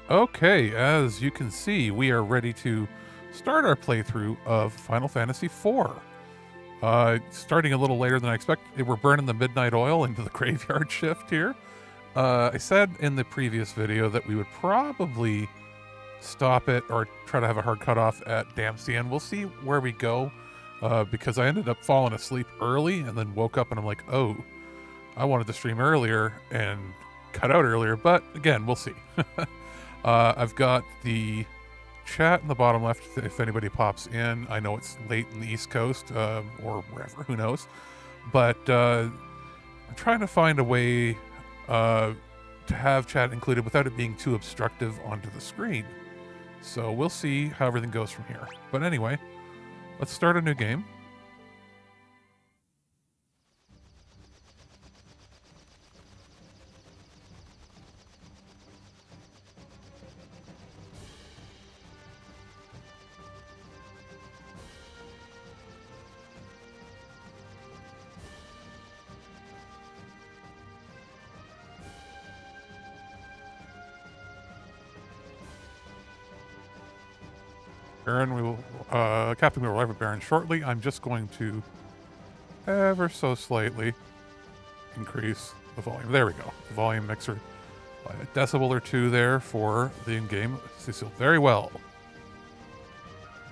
Okay, as you can see, we are ready to start our playthrough of Final Fantasy IV. Starting a little later than I expected. We're burning the midnight oil into the graveyard shift here. I said in the previous video that we would probably stop it or try to have a hard cutoff at Damsian. We'll see where we go, because I ended up falling asleep early and then woke up and I'm like, oh, I wanted to stream earlier and cut out earlier, but again, we'll see. I've got the chat in the bottom left if anybody pops in. I know it's late in the East Coast, or wherever, who knows. But I'm trying to find a way to have chat included without it being too obstructive onto the screen. So we'll see how everything goes from here. But anyway, let's start a new game. Baron, Captain, we will arrive at Baron shortly. I'm just going to ever so slightly increase the volume. There we go. The volume mixer by a decibel or two there for the in-game. Cecil, very well.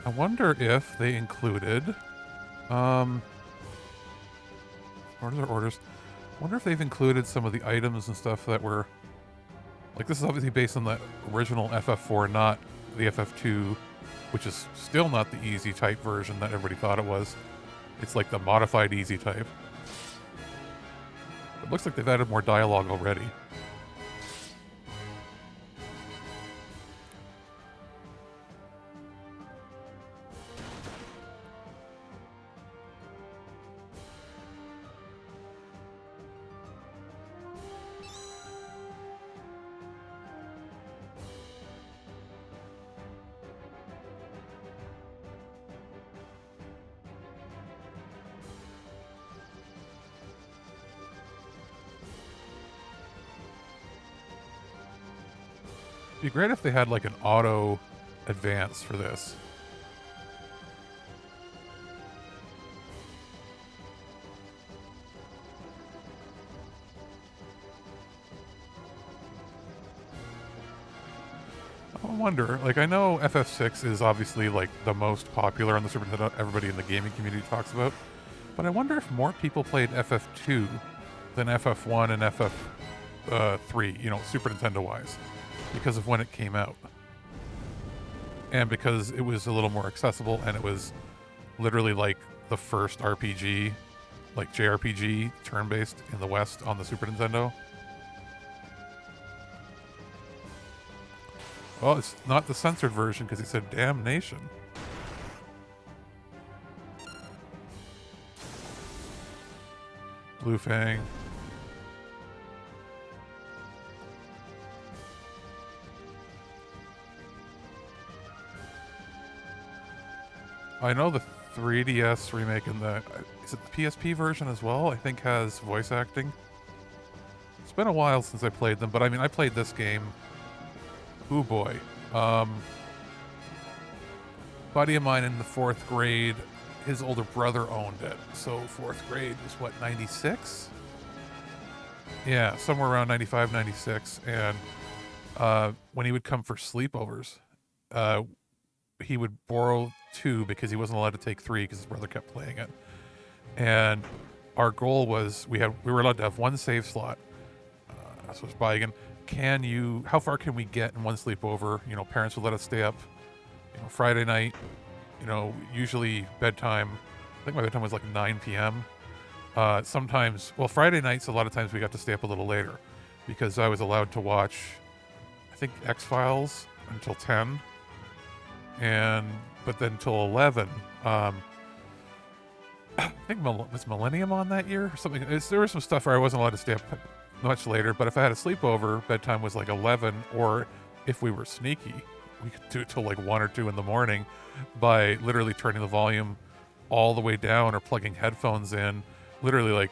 I wonder if they included orders. I wonder if they've included some of the items and stuff that were like, this is obviously based on the original FF4, not the FF2, which is still not the easy type version that everybody thought it was. It's like the modified easy type. It looks like they've added more dialogue already. It'd be great if they had like an auto advance for this. I wonder, like, I know FF6 is obviously like the most popular on the Super Nintendo, everybody in the gaming community talks about, but I wonder if more people played FF2 than FF1 and FF3, you know, Super Nintendo wise, because of when it came out. And because it was a little more accessible and it was literally like the first RPG, like JRPG, turn-based in the West on the Super Nintendo. Well, it's not the censored version because he said damnation. Blue Fang. I know the 3DS remake and is it the PSP version as well? I think has voice acting. It's been a while since I played them, but I mean, I played this game. Ooh boy. Buddy of mine in the 4th grade, his older brother owned it. So 4th grade was what, 96? Yeah, somewhere around 95, 96. And when he would come for sleepovers, he would borrow 2 because he wasn't allowed to take 3 because his brother kept playing it. And our goal was we were allowed to have 1 save slot. So it's by again, how far can we get in 1 sleepover? You know, parents would let us stay up, you know, Friday night, you know, usually bedtime. I think my bedtime was like 9 p.m. Sometimes, well, Friday nights, a lot of times we got to stay up a little later because I was allowed to watch, I think, X-Files until 10. But then till 11, I think was Millennium on that year or something. There was some stuff where I wasn't allowed to stay up much later, but if I had a sleepover, bedtime was like 11, or if we were sneaky, we could do it till like 1 or 2 in the morning by literally turning the volume all the way down or plugging headphones in, literally like,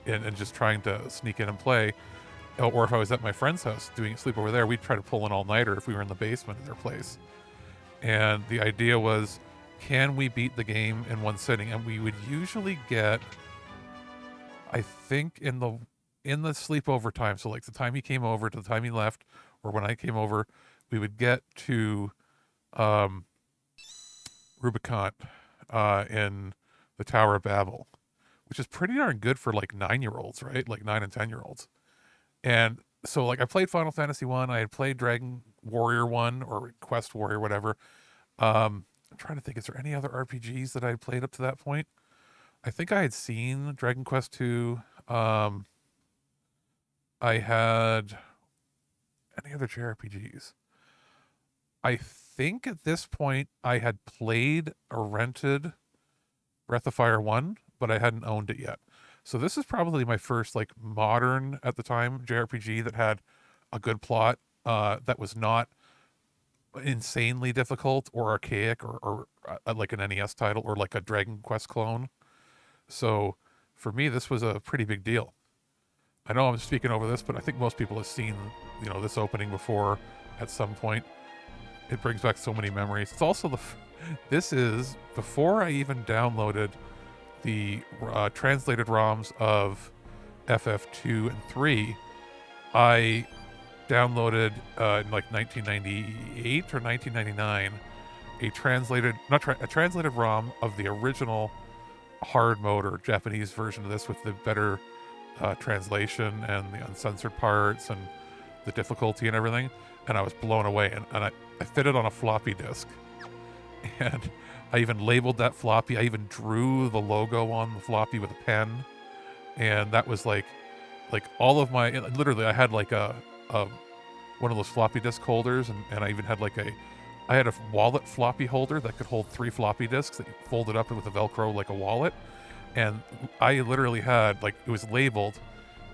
and just trying to sneak in and play. or if I was at my friend's house doing sleep over there, we'd try to pull an all-nighter if we were in the basement of their place. And the idea was, can we beat the game in one sitting? And we would usually get, I think, in the sleepover time, so like the time he came over to the time he left, or when I came over, we would get to um, Rubicon in the Tower of Babel, which is pretty darn good for like 9-year-olds, right? Like 9 and 10-year-olds. And so like I played Final Fantasy 1, I had played Dragon Warrior 1 or Quest Warrior, whatever. I'm trying to think, is there any other RPGs that I had played up to that point? I think I had seen Dragon Quest 2. I had any other JRPGs? I think at this point I had played or rented Breath of Fire 1, but I hadn't owned it yet. So this is probably my first like modern at the time JRPG that had a good plot, that was not insanely difficult or archaic or like an NES title or like a Dragon Quest clone. So for me, this was a pretty big deal. I know I'm speaking over this, but I think most people have seen, this opening before at some point. It brings back so many memories. It's also this is before I even downloaded the translated ROMs of FF2 and 3. I downloaded in like 1998 or 1999 a translated ROM of the original hard mode or Japanese version of this with the better translation and the uncensored parts and the difficulty and everything, and I was blown away. And I fit it on a floppy disk, and I even labeled that floppy. I even drew the logo on the floppy with a pen, and that was like all of my, literally I had like a one of those floppy disk holders, and I even had I had a wallet floppy holder that could hold 3 floppy disks that you folded up with a Velcro like a wallet. And I literally had, like, it was labeled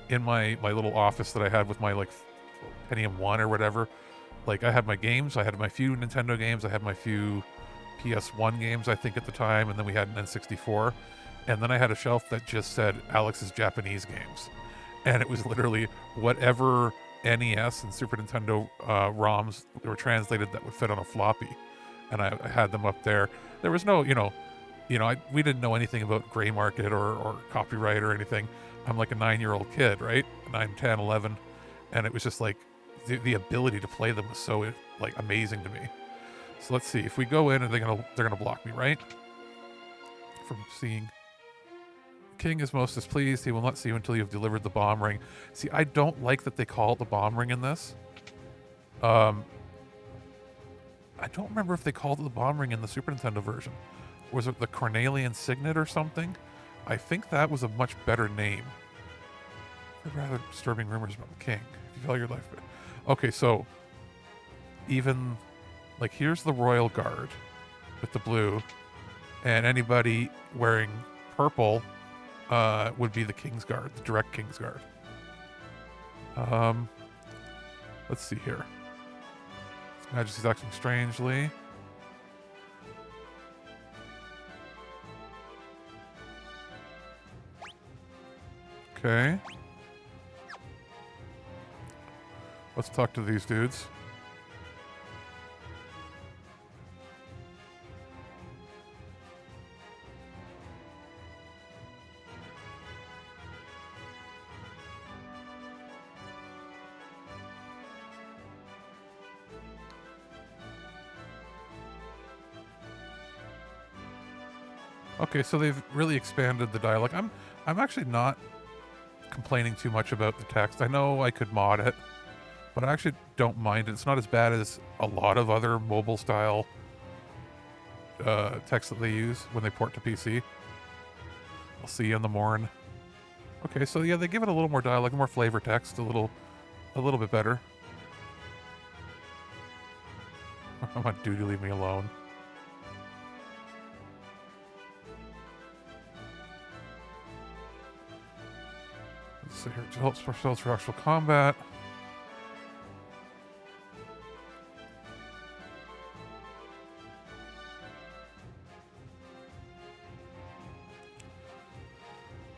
in my little office that I had with my like Pentium 1 or whatever. Like I had my games, I had my few Nintendo games, I had my few PS1 games I think at the time, and then we had an N64. And then I had a shelf that just said Alex's Japanese games. And it was literally whatever NES and Super Nintendo ROMs that were translated that would fit on a floppy. And I had them up there. There was no, we didn't know anything about gray market or copyright or anything. I'm like a 9-year-old kid, right? 9, 10, 11. And it was just like the ability to play them was so like amazing to me. So let's see, if we go in and they're gonna block me, right? From seeing. King is most displeased. He will not see you until you have delivered the bomb ring. See, I don't like that they call it the bomb ring in this. I don't remember if they called it the bomb ring in the Super Nintendo version. Was it the Cornelian Signet or something? I think that was a much better name. Rather disturbing rumors about the king. If you feel your life. Okay, so even like here's the Royal Guard with the blue, and anybody wearing purple would be the King's Guard, the direct King's Guard. Let's see here. His Majesty's acting strangely. Okay. Let's talk to these dudes. Okay, so they've really expanded the dialogue. I'm actually not complaining too much about the text. I know I could mod it, but I actually don't mind it. It's not as bad as a lot of other mobile style text that they use when they port to PC. I'll see you in the morn. Okay, so yeah, they give it a little more dialogue, more flavor text, a little bit better. I want dude to leave me alone. So here, it helps ourselves for actual combat.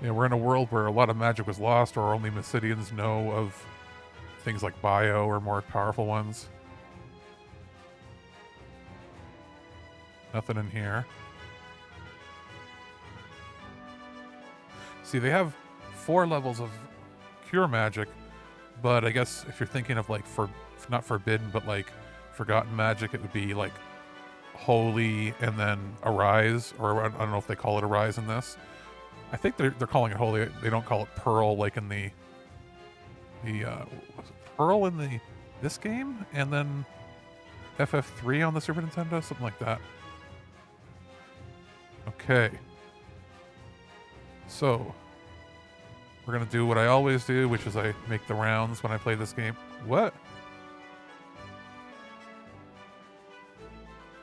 Yeah, we're in a world where a lot of magic was lost, or only Mysidians know of things like bio or more powerful ones. Nothing in here. See, they have 4 levels of cure magic, but I guess if you're thinking of like not forbidden, but like forgotten magic, it would be like holy and then arise, or I don't know if they call it arise in this. I think they're calling it holy. They don't call it pearl like in the was it pearl in this game, and then FF3 on the Super Nintendo, something like that. Okay. So, we're going to do what I always do, which is I make the rounds when I play this game. What?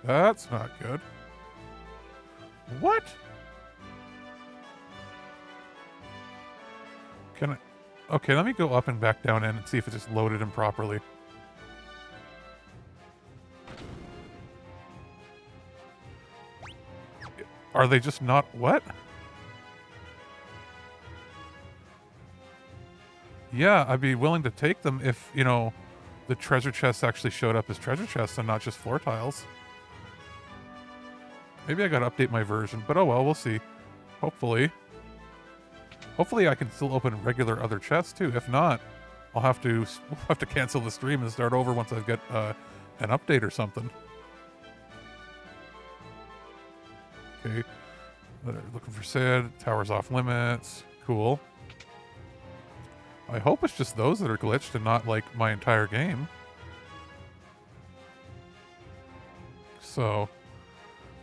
That's not good. What? Can I... Okay, let me go up and back down in and see if it just loaded improperly. Are they just not... What? Yeah, I'd be willing to take them if, you know, the treasure chests actually showed up as treasure chests and not just floor tiles. Maybe I gotta update my version, but oh well, we'll see. Hopefully. Hopefully I can still open regular other chests too. If not, we'll have to cancel the stream and start over once I've got an update or something. Okay. Looking for Sid. Tower's off limits. Cool. I hope it's just those that are glitched and not like my entire game. So,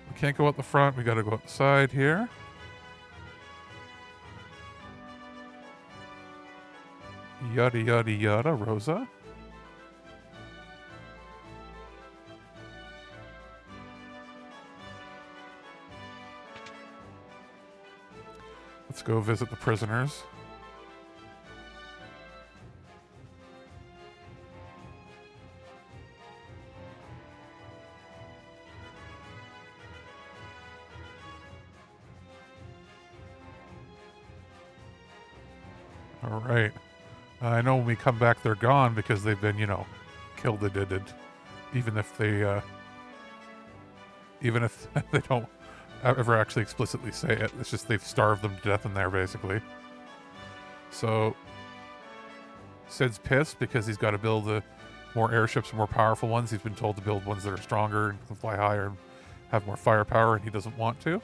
we can't go out the front. We gotta go out the side here. Yada yada yada, Rosa. Let's go visit the prisoners. All right. I know when we come back, they're gone because they've been, you know, killed. Even if they don't ever actually explicitly say it. It's just they've starved them to death in there, basically. So Sid's pissed because he's got to build more airships, more powerful ones. He's been told to build ones that are stronger and can fly higher and have more firepower, and he doesn't want to.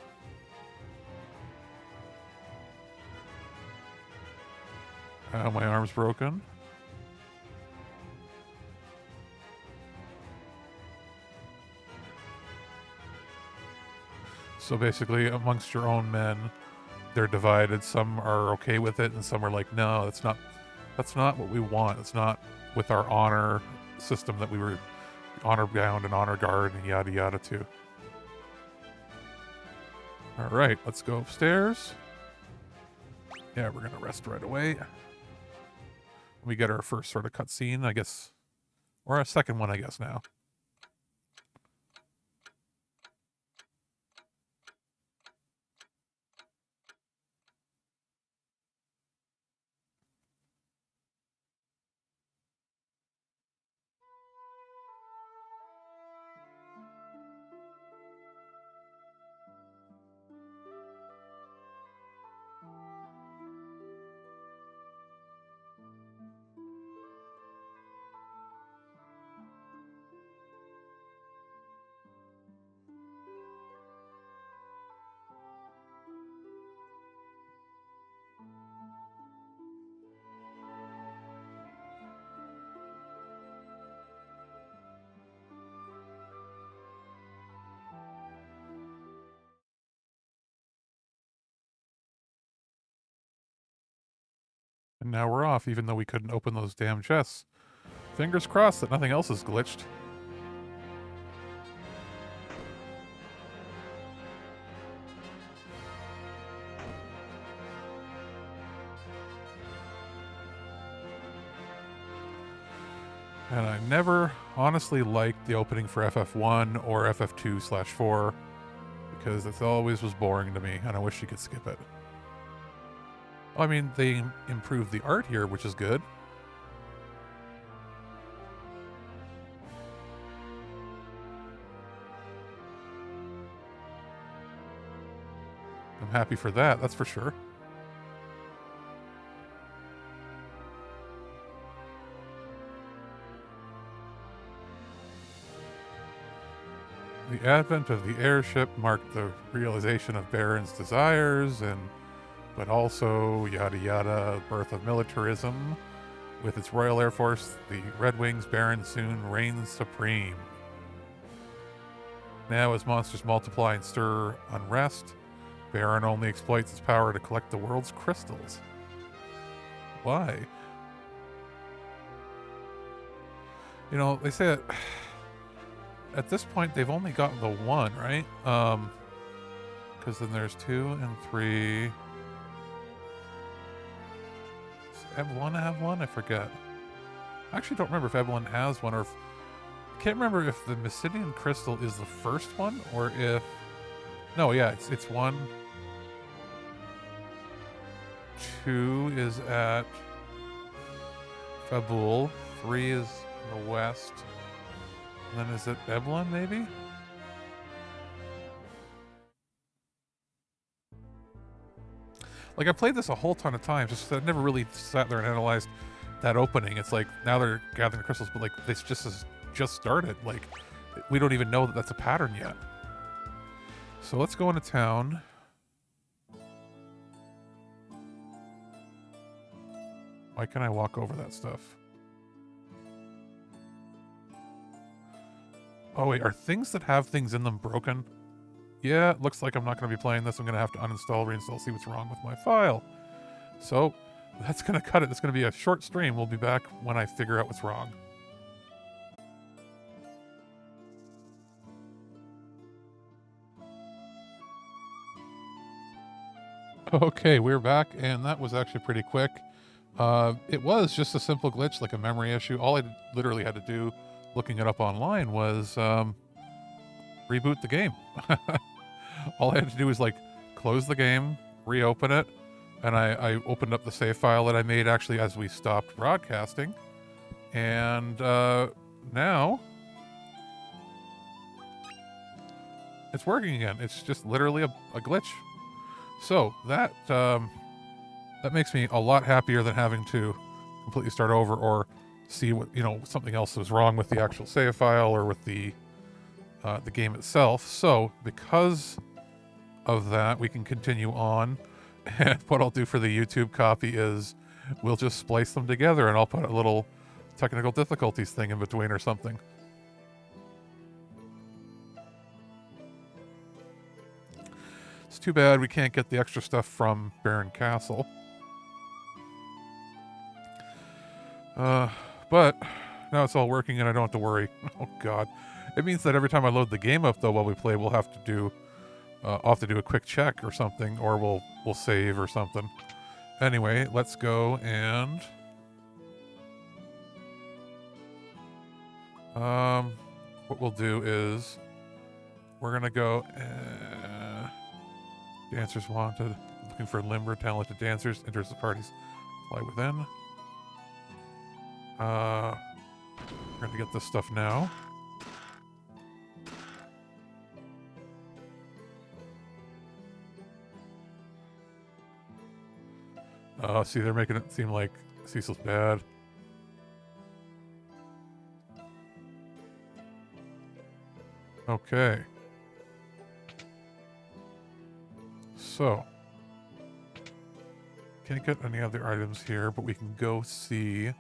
My arm's broken. So basically, amongst your own men, they're divided. Some are okay with it, and some are like, no, that's not what we want. It's not with our honor system that we were honor bound and honor guard and yada yada too. All right, let's go upstairs. Yeah, we're gonna rest right away. We get our first sort of cutscene, I guess, or a second one, I guess now. And now we're off, even though we couldn't open those damn chests. Fingers crossed that nothing else is glitched. And I never honestly liked the opening for FF1 or FF2/4 because it always was boring to me, and I wish you could skip it. I mean, they improved the art here, which is good. I'm happy for that, that's for sure. The advent of the airship marked the realization of Baron's desires, but also yada yada, birth of militarism. With its Royal Air Force, the Red Wings Baron soon reigns supreme. Now, as monsters multiply and stir unrest, Baron only exploits its power to collect the world's crystals. Why? You know, they say that at this point they've only got the one, right? Because then there's 2 and 3. Does Evelyn have one? I forget. I actually don't remember if Evelyn has one, or if... I can't remember if the Mysidian crystal is the first one, or if... No, yeah, it's 1. 2 is at Fabul. 3 is in the west. And then is it Evelyn, maybe? Like, I played this a whole ton of times, just I never really sat there and analyzed that opening. It's like, now they're gathering the crystals, but like, this just started. Like, we don't even know that that's a pattern yet. So let's go into town. Why can't I walk over that stuff? Oh wait, are things that have things in them broken? Yeah, it looks like I'm not going to be playing this. I'm going to have to uninstall, reinstall, see what's wrong with my file. So that's going to cut it. It's going to be a short stream. We'll be back when I figure out what's wrong. Okay, we're back, and that was actually pretty quick. It was just a simple glitch, like a memory issue. All I literally had to do, looking it up online, was reboot the game. All I had to do was like close the game, reopen it, and I opened up the save file that I made actually as we stopped broadcasting, and now it's working again. It's just literally a glitch. So that makes me a lot happier than having to completely start over or see what, you know, something else was wrong with the actual save file or with the game itself. So because of that, we can continue on. And what I'll do for the YouTube copy is we'll just splice them together, and I'll put a little technical difficulties thing in between or something. It's too bad we can't get the extra stuff from Baron Castle. But now it's all working and I don't have to worry. Oh god. It means that every time I load the game up, though, while we play, we'll have to do I'll have to do a quick check or something, or we'll save or something. Anyway, let's go and what we'll do is we're gonna go dancers wanted, looking for limber talented dancers, enters the parties, fly within. We're gonna get this stuff now. See, they're making it seem like Cecil's bad. Okay. So, can't get any other items here, but we can go see.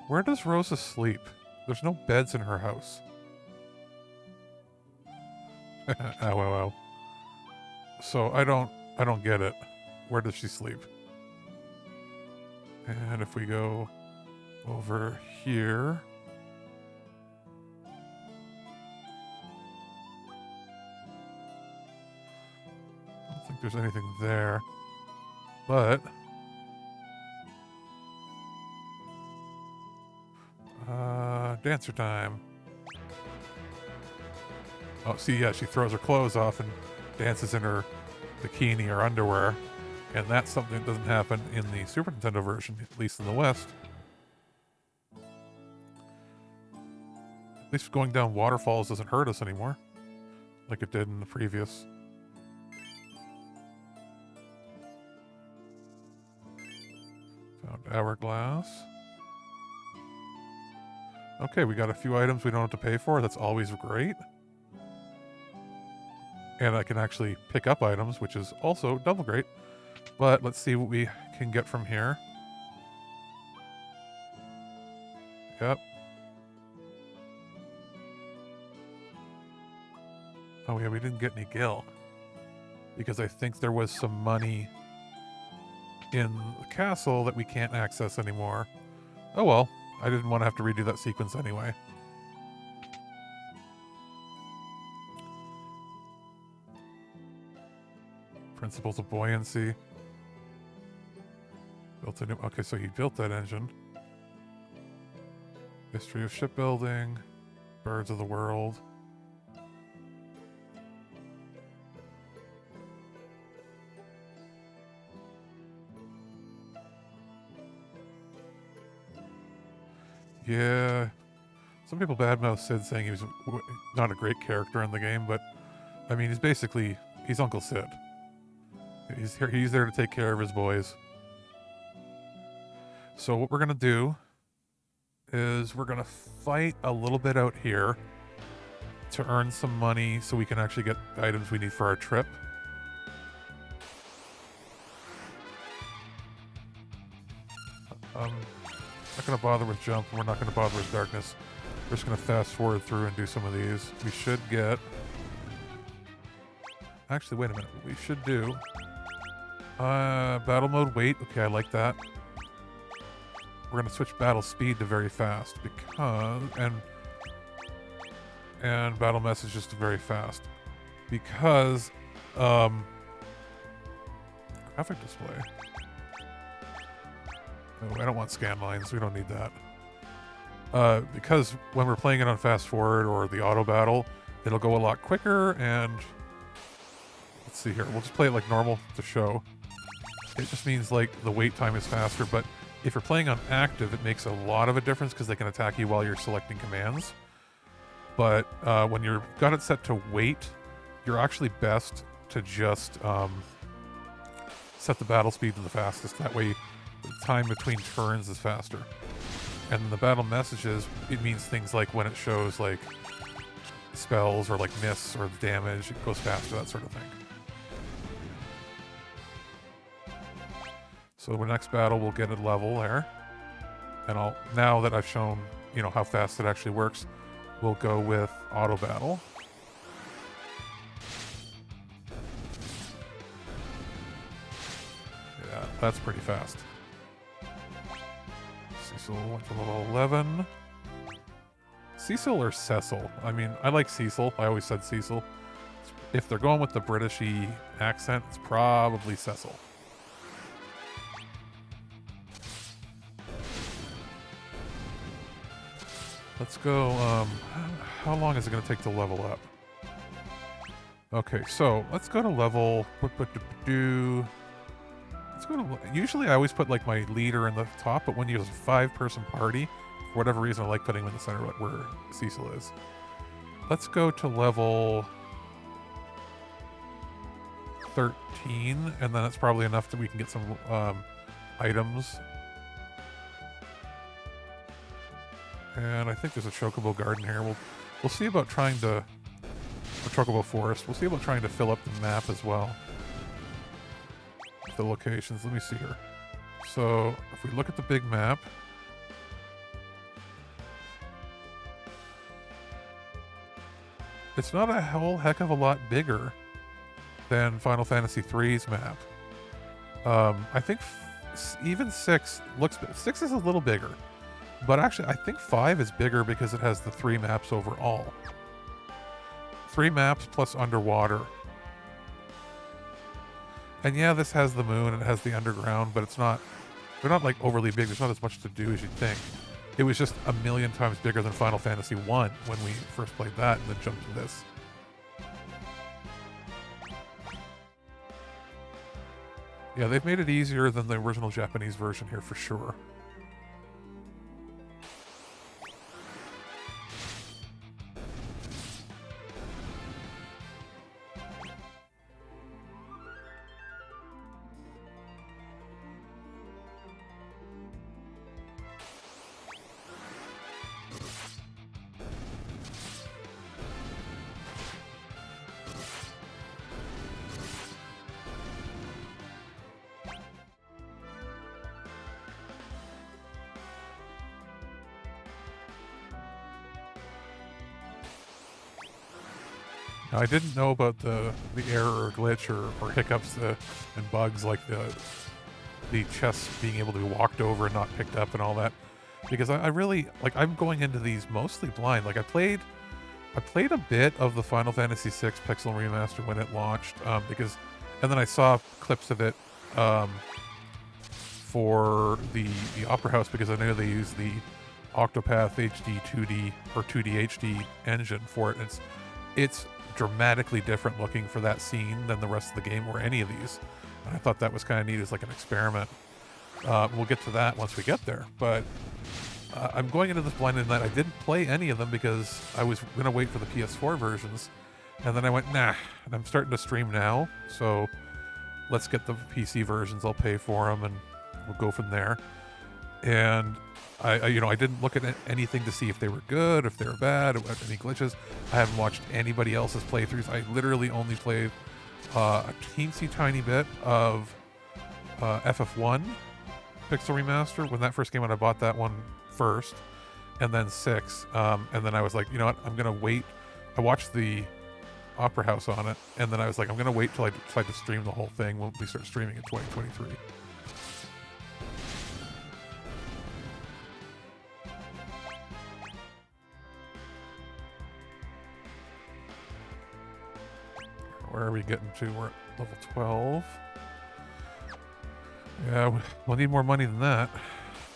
Where does Rosa sleep? There's no beds in her house. Ow, ow, ow. So I don't get it. Where does she sleep? And if we go over here, I don't think there's anything there, but dancer time. Oh, see, yeah, she throws her clothes off and dances in her bikini or underwear. And that's something that doesn't happen in the Super Nintendo version, at least in the West. least going down waterfalls doesn't hurt us anymore, like it did in the previous. Found hourglass. Okay, we got a few items we don't have to pay for. That's always great. And I can actually pick up items, which is also double great. But let's see what we can get from here. Yep. Oh yeah, we didn't get any gil. Because I think there was some money in the castle that we can't access anymore. Oh well, I didn't want to have to redo that sequence anyway. Principles of buoyancy. Built a new... Okay, so he built that engine. History of shipbuilding. Birds of the world. Yeah. Some people badmouth Sid saying he was not a great character in the game, but I mean, he's basically... He's Uncle Sid. He's there to take care of his boys. So what we're going to do is we're going to fight a little bit out here to earn some money so we can actually get items we need for our trip. Not going to bother with jump. We're not going to bother with darkness. We're just going to fast forward through and do some of these. We should get... Actually, wait a minute. What we should do... battle mode, wait. Okay, I like that. We're going to switch battle speed to very fast because... And battle message just to very fast. Because... graphic display. Oh, I don't want scan lines. We don't need that. Because when we're playing it on fast forward or the auto battle, it'll go a lot quicker and... Let's see here. We'll just play it like normal to show. It just means like the wait time is faster, but if you're playing on active, it makes a lot of a difference because they can attack you while you're selecting commands. But when you've got it set to wait, you're actually best to just set the battle speed to the fastest. That way the time between turns is faster. And the battle messages, it means things like when it shows like spells or like miss or damage, it goes faster, that sort of thing. So the next battle we'll get a level there. And now that I've shown, you know, how fast it actually works, we'll go with auto battle. Yeah, that's pretty fast. Cecil went to level 11. Cecil or Cecil? I mean, I like Cecil. I always said Cecil. If they're going with the Britishy accent, it's probably Cecil. Let's go, how long is it going to take to level up? Okay, so let's go to level... Let's go to... Usually I always put like my leader in the top, but when you use a 5-person party, for whatever reason I like putting him in the center where Cecil is. Let's go to level 13, and then that's probably enough that we can get some items. And I think there's a Chocobo Garden here. We'll see about trying to... A Chocobo Forest. We'll see about trying to fill up the map as well. The locations. Let me see here. So, if we look at the big map... It's not a whole heck of a lot bigger than Final Fantasy III's map. I think even 6 looks... 6 is a little bigger. But actually, I think 5 is bigger because it has the 3 maps overall. 3 maps plus underwater. And yeah, this has the moon and it has the underground, but it's not... They're not like overly big. There's not as much to do as you'd think. It was just a million times bigger than Final Fantasy 1 when we first played that and then jumped to this. Yeah, they've made it easier than the original Japanese version here for sure. Now, I didn't know about the error or glitch or hiccups and bugs like the chests being able to be walked over and not picked up and all that, because I really like, I'm going into these mostly blind. Like I played a bit of the Final Fantasy VI Pixel Remaster when it launched, and then I saw clips of it for the Opera House, because I know they use the Octopath HD 2D or 2D HD engine for it. And it's dramatically different looking for that scene than the rest of the game or any of these. And I thought that was kind of neat as like an experiment. We'll get to that once we get there, but I'm going into this blind in that I didn't play any of them because I was going to wait for the PS4 versions, and then I went, nah, and I'm starting to stream now, so let's get the PC versions, I'll pay for them, and we'll go from there. And I didn't look at anything to see if they were good, if they were bad, any glitches. I haven't watched anybody else's playthroughs. I literally only played a teensy tiny bit of FF1 Pixel Remaster. When that first came out, I bought that one first, and then 6, and then I was like, you know what, I'm gonna wait. I watched the Opera House on it, and then I was like, I'm gonna wait till I decide to stream the whole thing when we start streaming in 2023. Where are we getting to? We're at level 12. Yeah, we'll need more money than that.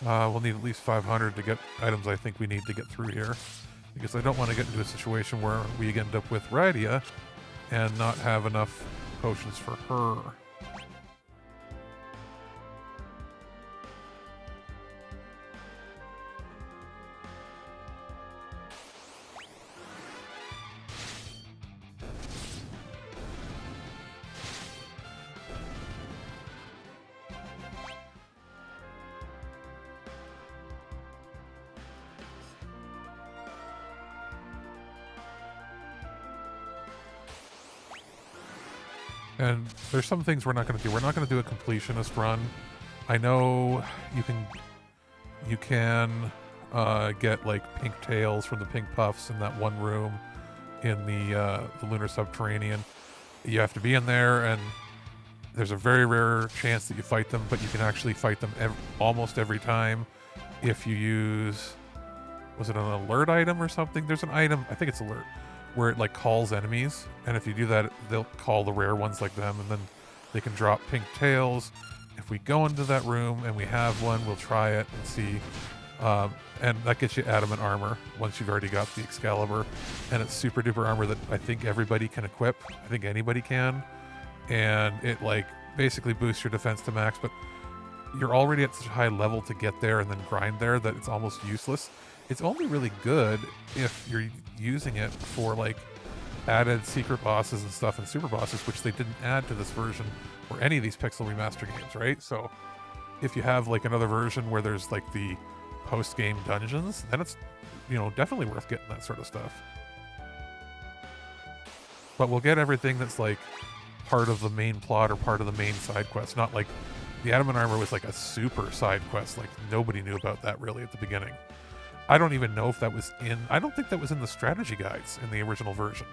We'll need at least 500 to get items I think we need to get through here, because I don't want to get into a situation where we end up with Radia and not have enough potions for her. And there's some things we're not going to do. We're not going to do a completionist run. I know you can get like pink tails from the pink puffs in that one room in the lunar subterranean. You have to be in there, and there's a very rare chance that you fight them, but you can actually fight them almost every time if you use, was it an alert item or something? There's an item, I think it's alert, where it like calls enemies, and if you do that, they'll call the rare ones like them, and then they can drop pink tails. If we go into that room and we have one, we'll try it and see. And that gets you adamant armor once you've already got the Excalibur, and it's super duper armor that I think everybody can equip. I think anybody can, and it like basically boosts your defense to max, but you're already at such a high level to get there and then grind there that it's almost useless. It's only really good if you're using it for like added secret bosses and stuff and super bosses, which they didn't add to this version or any of these Pixel Remaster games, right? So if you have like another version where there's like the post-game dungeons, then it's, you know, definitely worth getting that sort of stuff. But we'll get everything that's like part of the main plot or part of the main side quest, not like the Adamant Armor was like a super side quest. Like nobody knew about that really at the beginning. I don't even know if that was in, I don't think that was in the strategy guides in the original version.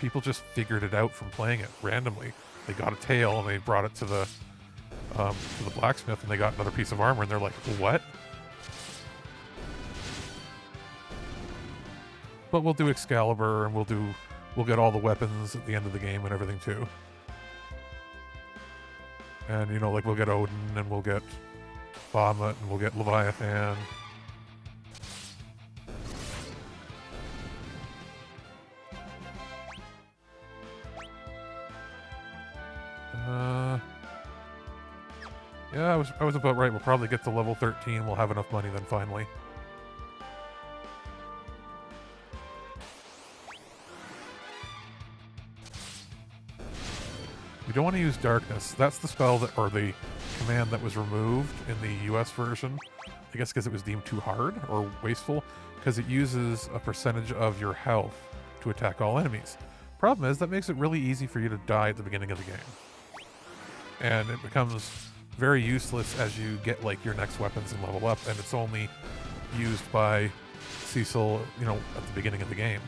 People just figured it out from playing it randomly. They got a tail and they brought it to the blacksmith, and they got another piece of armor, and they're like, what? But we'll do Excalibur, and we'll get all the weapons at the end of the game and everything too. And, you know, like we'll get Odin, and we'll get Bahamut, and we'll get Leviathan. Yeah, I was about right. We'll probably get to level 13. We'll have enough money then finally. We don't want to use Darkness. That's the spell that, or the command that was removed in the US version. I guess because it was deemed too hard or wasteful, because it uses a percentage of your health to attack all enemies. Problem is, that makes it really easy for you to die at the beginning of the game. And it becomes very useless as you get like your next weapons and level up, and it's only used by Cecil, you know, at the beginning of the game.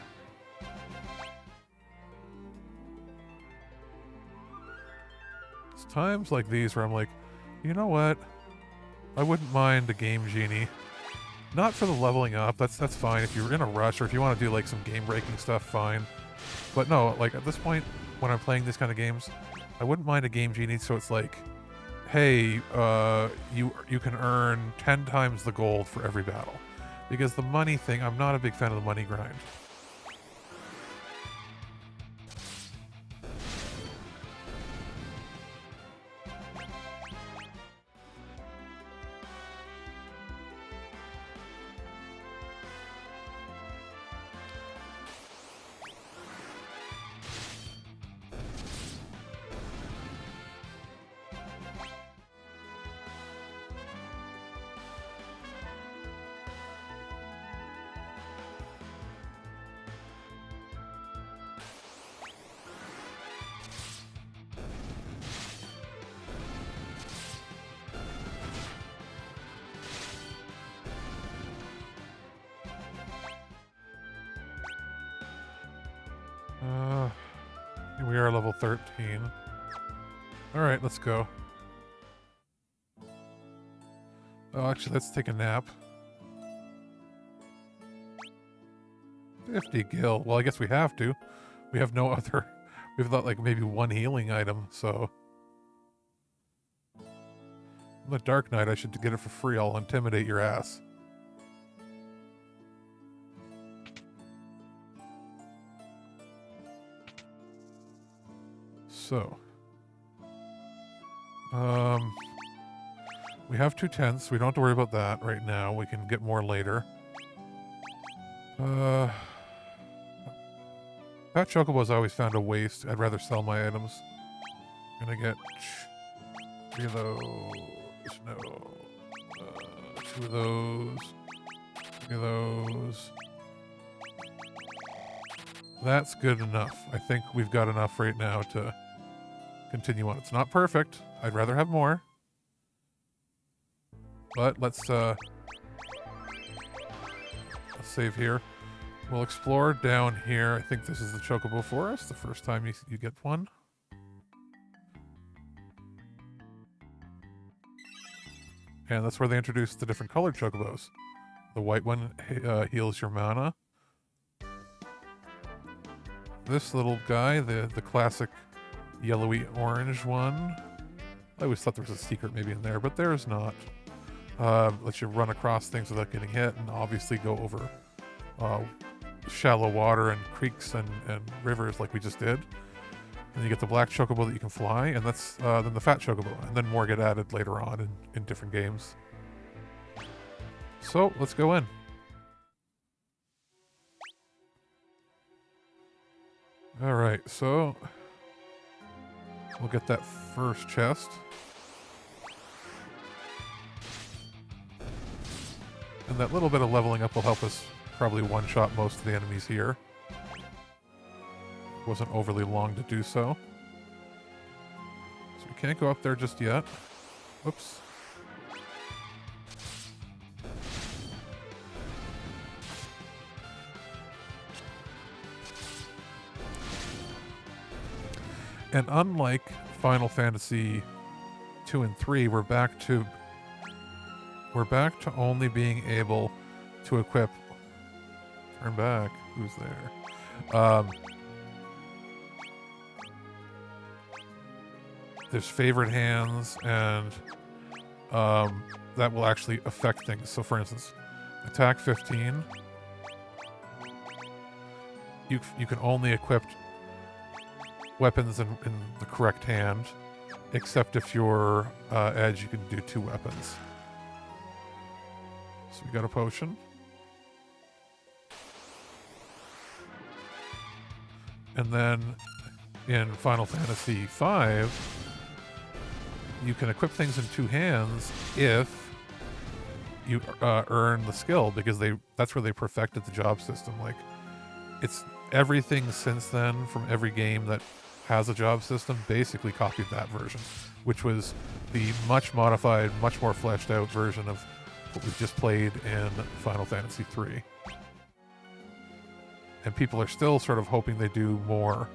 It's times like these where I'm like, you know what? I wouldn't mind a Game Genie. Not for the leveling up, that's fine. If you're in a rush or if you want to do like some game-breaking stuff, fine. But no, like at this point, when I'm playing these kind of games, I wouldn't mind a Game Genie, so it's like, hey, you can earn 10 times the gold for every battle. Because the money thing, I'm not a big fan of the money grind. We are level 13. Alright, let's go. Oh, actually, let's take a nap. 50 gil. Well, I guess we have to. We have no other... We've got, like, maybe one healing item, so... I'm the Dark Knight. I should get it for free. I'll intimidate your ass. So... we have 2 tents. We don't have to worry about that right now. We can get more later. Fat Chocobos I always found a waste. I'd rather sell my items. I'm gonna get 3 of those. No. 2 of those. 3 of those. That's good enough. I think we've got enough right now to continue on. It's not perfect. I'd rather have more. But let's save here. We'll explore down here. I think this is the Chocobo Forest, the first time you get one. And that's where they introduced the different colored Chocobos. The white one heals your mana. This little guy, the classic yellowy orange one. I always thought there was a secret maybe in there, but there's not. Lets you run across things without getting hit, and obviously go over shallow water and creeks and rivers like we just did. And you get the black Chocobo that you can fly, and that's then the fat Chocobo, and then more get added later on in different games. So let's go in. All right, so we'll get that first chest. And that little bit of leveling up will help us probably one-shot most of the enemies here. Wasn't overly long to do so. So we can't go up there just yet. Whoops. And unlike Final Fantasy 2 and 3, we're back to only being able to equip... Turn back. Who's there? There's favorite hands, and that will actually affect things. So for instance, attack 15, you can only equip weapons in the correct hand, except if you're edge, you can do 2 weapons. So we got a potion. And then in Final Fantasy V, you can equip things in 2 hands if you earn the skill, because that's where they perfected the job system. Like, it's everything since then from every game that has a job system basically copied that version, which was the much modified, much more fleshed out version of what we just played in Final Fantasy III. And people are still sort of hoping they do more,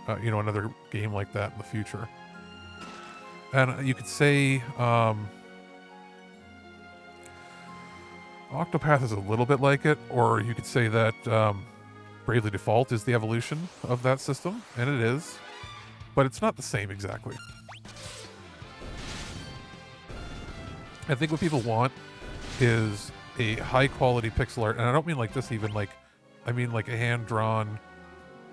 another game like that in the future. And you could say Octopath is a little bit like it, or you could say that Bravely Default is the evolution of that system, and it is, but it's not the same exactly. I think what people want is a high quality pixel art, and I don't mean like this even, like I mean like a hand drawn,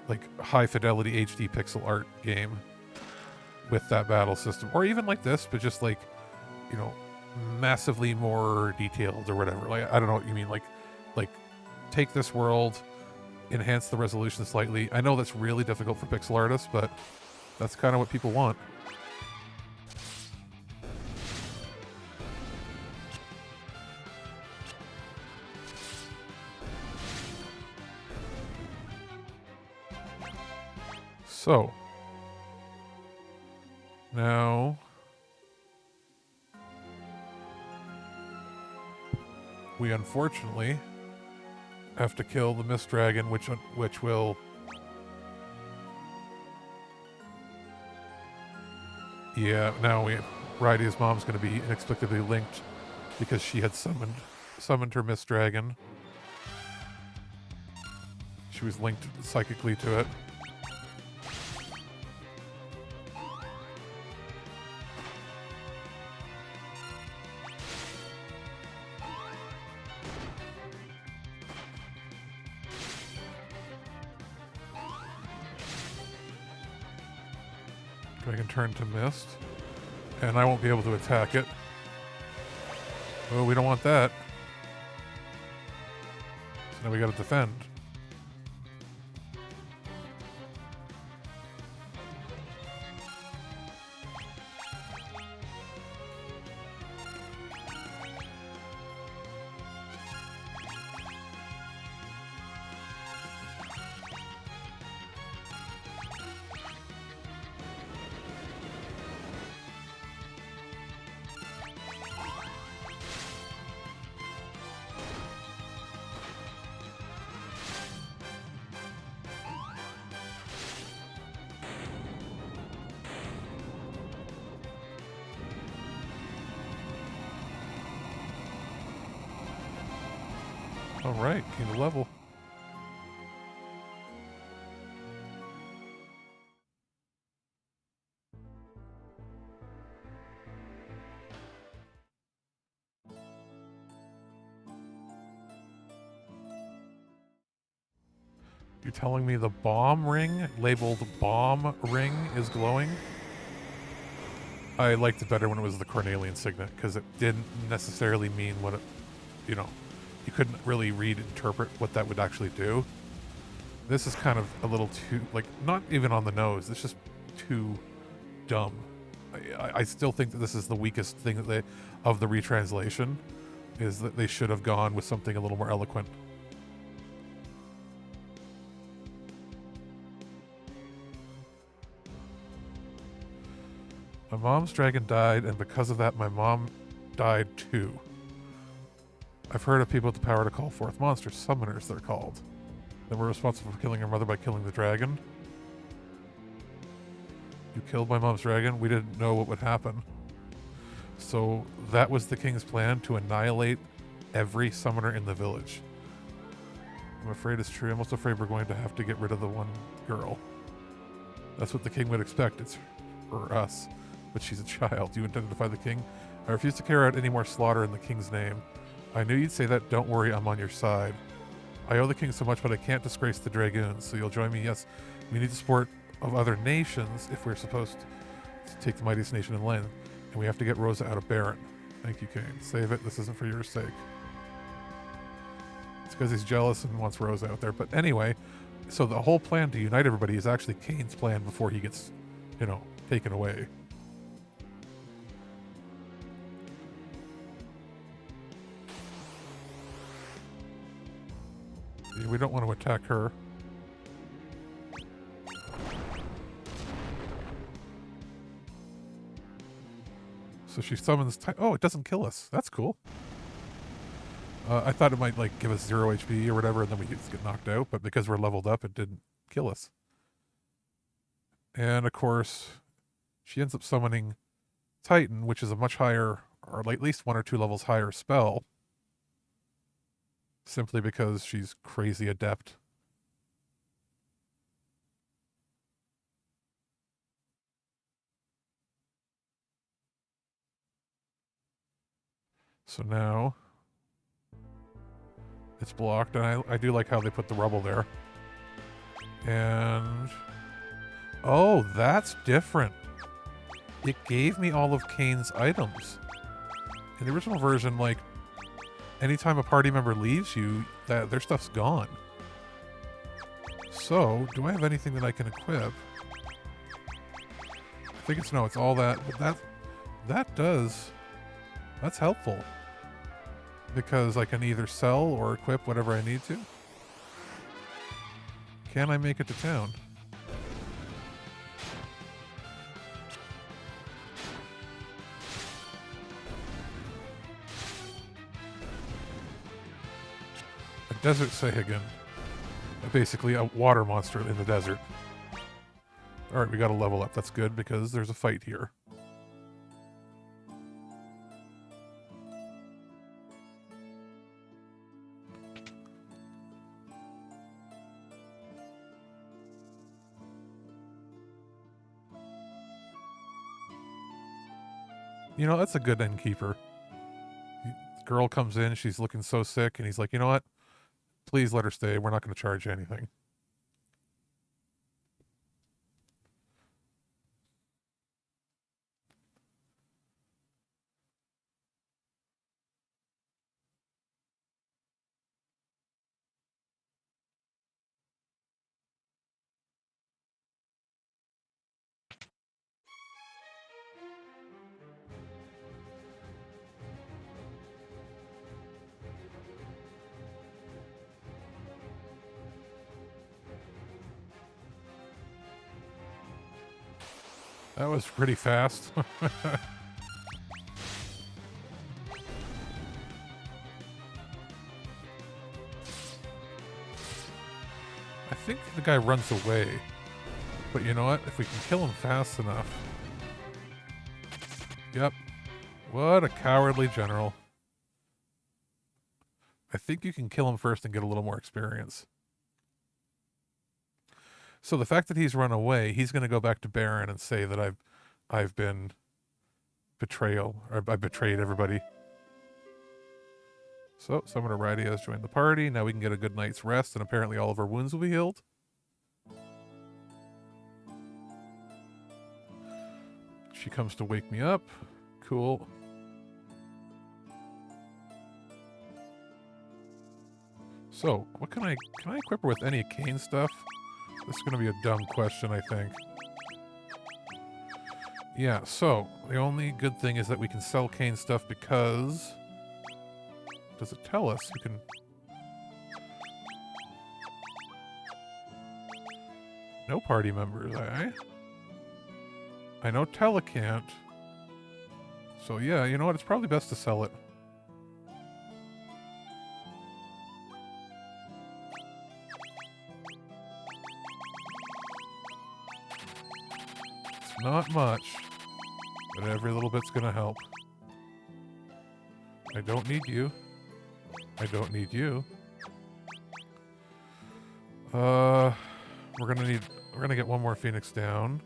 like high fidelity HD pixel art game with that battle system, or even like this, but just like, you know, massively more detailed or whatever. Like I don't know what you mean, like take this world, enhance the resolution slightly. I know that's really difficult for pixel artists, but that's kind of what people want. So now we unfortunately have to kill the Mist Dragon, which will, yeah. Now Rydia's mom's going to be inexplicably linked because she had summoned her Mist Dragon. She was linked psychically to it. Dragon turn to mist, and I won't be able to attack it. Oh, we don't want that. So now we got to defend. All right, gain a level. You're telling me the bomb ring, labeled bomb ring, is glowing? I liked it better when it was the Cornelian signet, because it didn't necessarily mean what it, you know, you couldn't really interpret what that would actually do. This is kind of a little too, like, not even on the nose, it's just too dumb. I still think that this is the weakest thing that of the retranslation, is that they should have gone with something a little more eloquent. My mom's dragon died, and because of that, my mom died too. I've heard of people with the power to call forth monsters, summoners they're called. They were responsible for killing her mother by killing the dragon. You killed my mom's dragon? We didn't know what would happen. So that was the king's plan, to annihilate every summoner in the village. I'm afraid it's true. I'm also afraid we're going to have to get rid of the one girl. That's what the king would expect. It's for us. But she's a child. You intend to defy the king? I refuse to carry out any more slaughter in the king's name. I knew you'd say that. Don't worry, I'm on your side. I owe the king so much, but I can't disgrace the dragoons, so you'll join me. Yes, we need the support of other nations if we're supposed to take the mightiest nation in the land. And we have to get Rosa out of Baron. Thank you, King. Save it. This isn't for your sake. It's because he's jealous and wants Rosa out there. But anyway, so the whole plan to unite everybody is actually Kane's plan before he gets, taken away. We don't want to attack her. So she summons... Oh, it doesn't kill us. That's cool. I thought it might give us 0 HP or whatever, and then we just get knocked out. But because we're leveled up, it didn't kill us. And, of course, she ends up summoning Titan, which is a much higher, or at least 1 or 2 levels higher spell, simply because she's crazy adept. So now it's blocked, and I do like how they put the rubble there. And oh, that's different. It gave me all of Kane's items. In the original version, like, anytime a party member leaves you, their stuff's gone. So, do I have anything that I can equip? I think it's no, it's all that, but that's helpful. Because I can either sell or equip whatever I need to. Can I make it to town? A desert Sahuagin. Basically a water monster in the desert. Alright, we got to level up. That's good because there's a fight here. You know, that's a good innkeeper. The girl comes in, she's looking so sick, and he's like, you know what? Please let her stay. We're not going to charge you anything. That was pretty fast. I think the guy runs away. But you know what? If we can kill him fast enough. Yep. What a cowardly general. I think you can kill him first and get a little more experience. So the fact that he's run away, he's going to go back to Baron and say that I've been betrayal, or I betrayed everybody. So Summoner Radia has joined the party. Now we can get a good night's rest, and apparently all of our wounds will be healed. She comes to wake me up. Cool. So, what can I equip her with any Kane stuff? This is going to be a dumb question, I think. Yeah, so, the only good thing is that we can sell Kane stuff because... Does it tell us? You can... No party members, eh? I know Tella can't. So yeah, you know what? It's probably best to sell it. It's not much, but every little bit's gonna help. I don't need you. I don't need you. We're gonna get one more Phoenix down.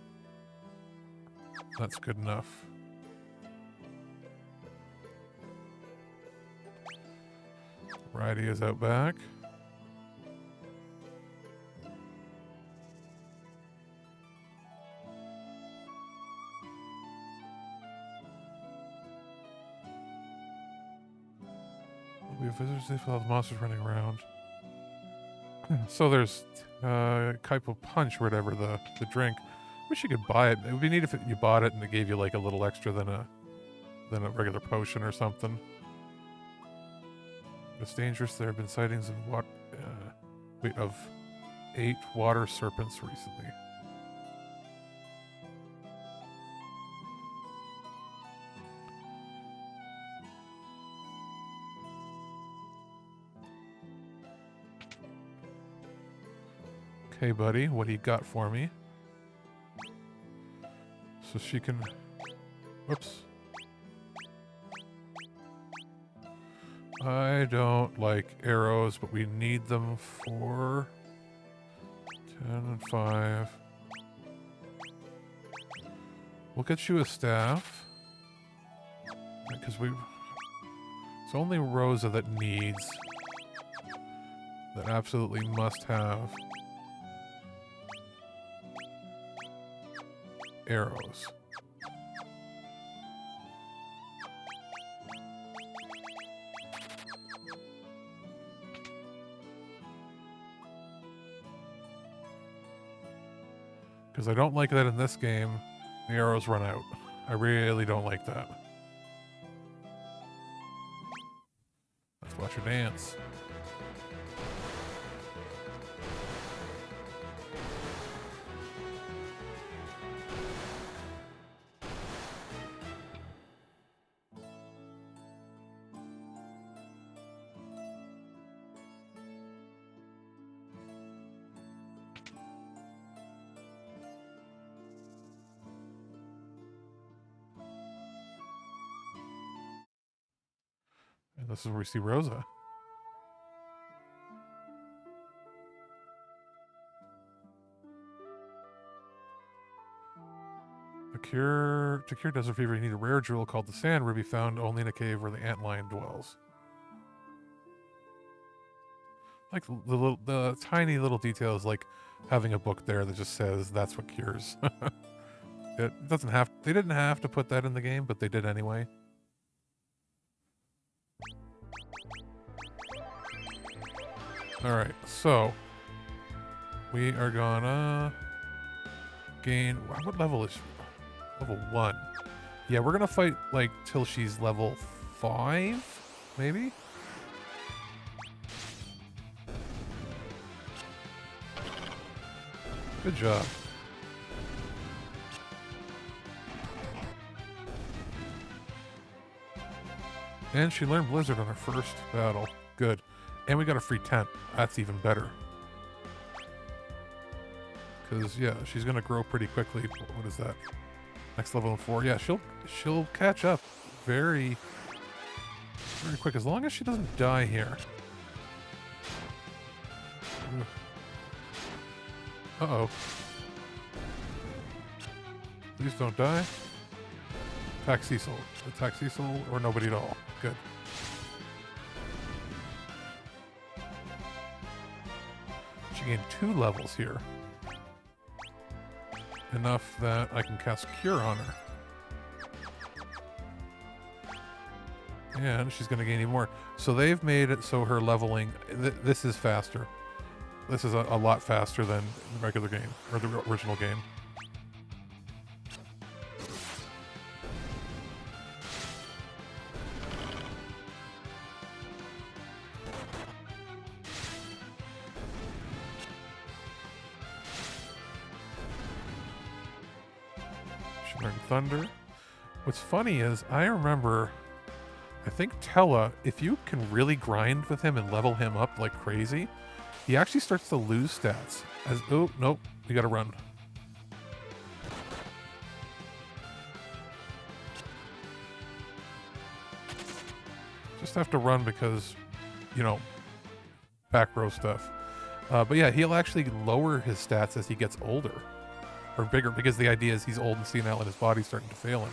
That's good enough. Righty is out back. We have visitors, they feel the monsters running around. So there's Kaipo Punch or whatever, the drink. Wish you could buy it. It would be neat if you bought it and it gave you like a little extra than a regular potion or something. It's dangerous. There have been sightings of 8 water serpents recently. Okay, buddy, what do you got for me? So she can Whoops. I don't like arrows, but we need them for 10 and 5. We'll get you a staff. Because it's only Rosa that needs, that absolutely must have arrows. Because I don't like that in this game, the arrows run out. I really don't like that. Let's watch her dance. And this is where we see Rosa. To cure desert fever, you need a rare jewel called the Sand Ruby, found only in a cave where the antlion dwells. Like the tiny little details, like having a book there that just says that's what cures. It doesn't have. They didn't have to put that in the game, but they did anyway. All right, so we are gonna gain. What level is she? Level 1. Yeah, we're gonna fight like till she's level 5, maybe? Good job. And she learned Blizzard on her first battle. Good. And we got a free tent. That's even better. Because, yeah, she's gonna grow pretty quickly. What is that? Next level 4. Yeah, she'll catch up very quick, as long as she doesn't die here. Uh-oh. Please don't die. Attack Cecil. Attack Cecil or nobody at all. Good. She gained 2 levels here. Enough that I can cast Cure on her. And she's going to gain even more. So they've made it so her leveling... this is faster. This is a lot faster than the regular game, or the original game. She learned Thunder. What's funny is, I remember... I think Tella, if you can really grind with him and level him up like crazy, he actually starts to lose stats. Oh, nope, we gotta run. Just have to run because, you know, back row stuff. But yeah, he'll actually lower his stats as he gets older. Or bigger, because the idea is he's old and senile and his body's starting to fail him.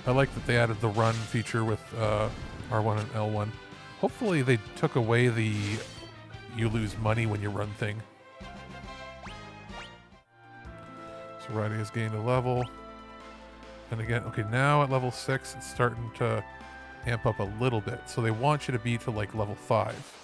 I like that they added the run feature with R1 and L1. Hopefully they took away the you lose money when you run thing. So Riding has gained a level. And again, okay, now at level 6, it's starting to amp up a little bit. So they want you to be to like level 5.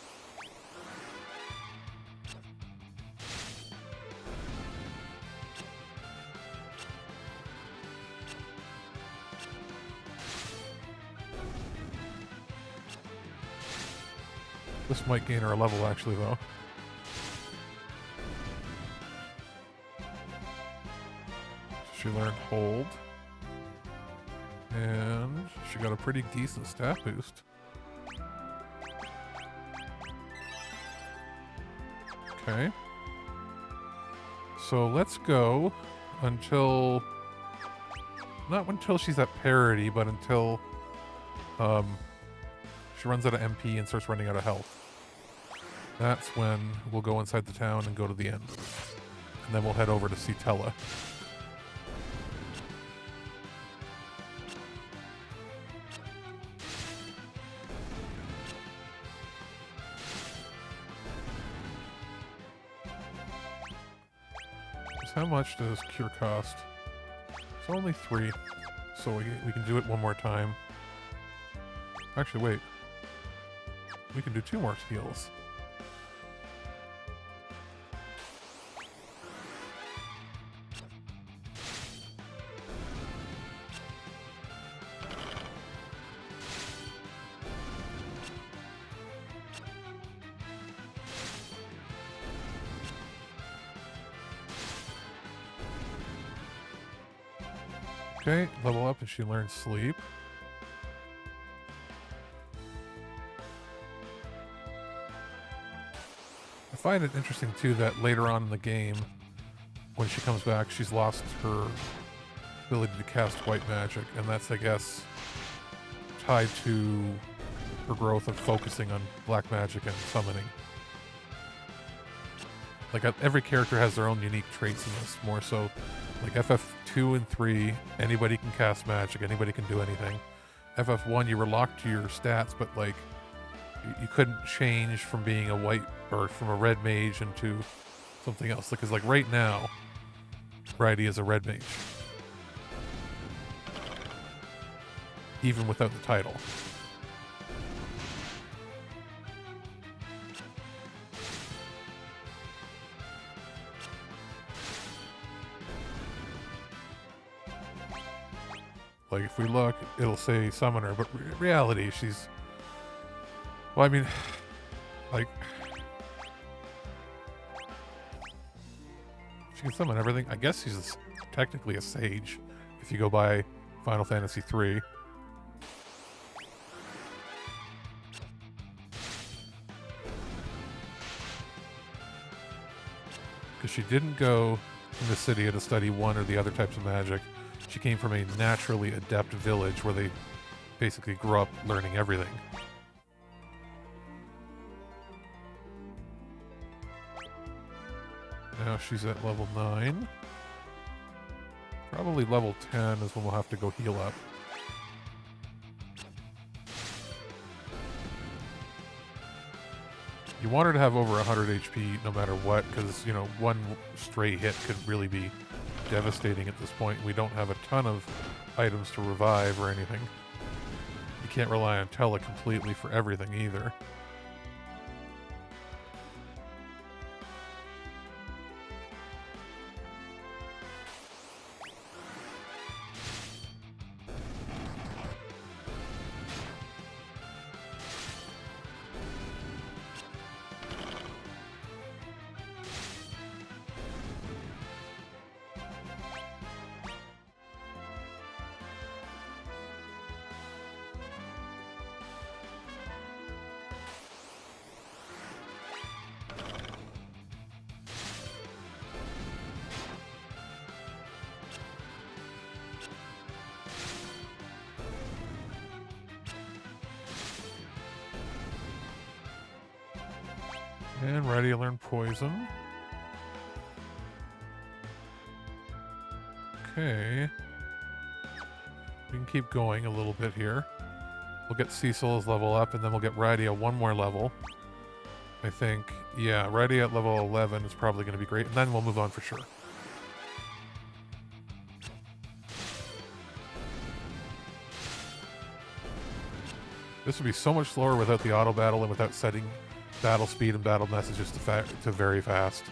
This might gain her a level, actually, though. She learned Hold. And she got a pretty decent stat boost. Okay. So let's go until... Not until she's at parity, but until she runs out of MP and starts running out of health. That's when we'll go inside the town and go to the end. And then we'll head over to see Tella. How much does cure cost? It's only 3, so we can do it one more time. Actually, wait. We can do 2 more heals. Okay, level up and she learns sleep. I find it interesting too that later on in the game, when she comes back, she's lost her ability to cast white magic, and that's, I guess, tied to her growth of focusing on black magic and summoning. Like, every character has their own unique traits in this, more so. Like, FF2 and 3, anybody can cast magic, anybody can do anything. FF1, you were locked to your stats, but, like, you couldn't change from being a white, or from a red mage into something else. Because, like, right now, Bridie is a red mage. Even without the title. Like, if we look, it'll say summoner, but reality, she's... Well, I mean, like... She can summon everything. I guess she's technically a sage, if you go by Final Fantasy III. Because she didn't go to Mysidia to study one or the other types of magic. She came from a naturally adept village where they basically grew up learning everything. Now she's at level 9. Probably level 10 is when we'll have to go heal up. You want her to have over 100 HP no matter what, because, you know, one stray hit could really be devastating at this point. We don't have a ton of items to revive or anything. You can't rely on Tella completely for everything either. And ready to learn poison. Okay. We can keep going a little bit here. We'll get Cecil's level up, and then we'll get Rydia one more level. I think, yeah, Rydia at level 11 is probably going to be great, and then we'll move on for sure. This would be so much slower without the auto battle and without setting battle speed and battle messages to very fast.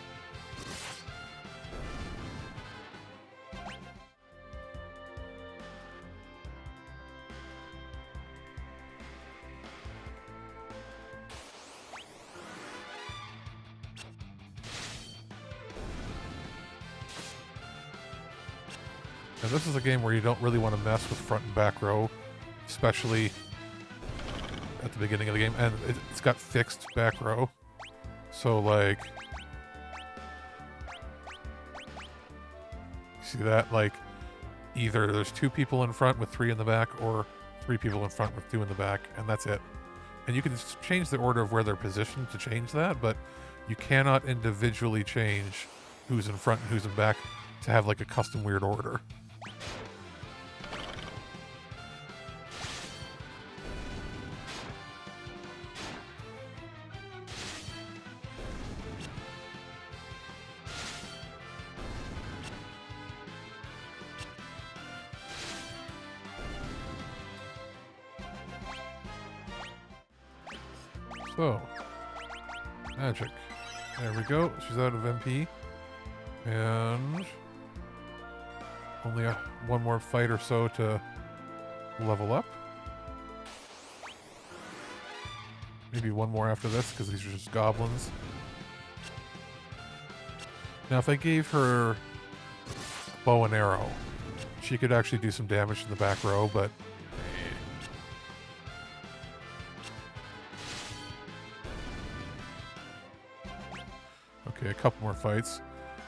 And this is a game where you don't really want to mess with front and back row, especially at the beginning of the game, and it's got fixed back row, so like See that? Like, either there's 2 people in front with 3 in the back, or 3 people in front with 2 in the back, and that's it. And you can change the order of where they're positioned to change that, but you cannot individually change who's in front and who's in back to have like a custom weird order. So, magic. There we go. She's out of MP. And only one more fight or so to level up. Maybe one more after this, because these are just goblins. Now, if I gave her bow and arrow, she could actually do some damage in the back row, but... Okay, a couple more fights.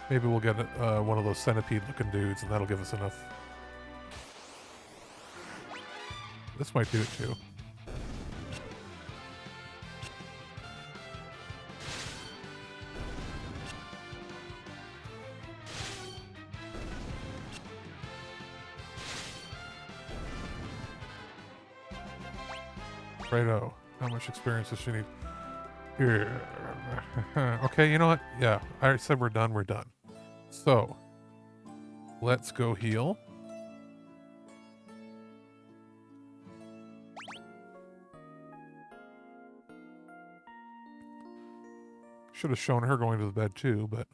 Maybe we'll get one of those centipede-looking dudes, and that'll give us enough. This might do it, too. Righto. How much experience does she need? Here. Okay, you know what? Yeah, I said we're done, we're done. So, let's go heal. Should have shown her going to the bed too, but...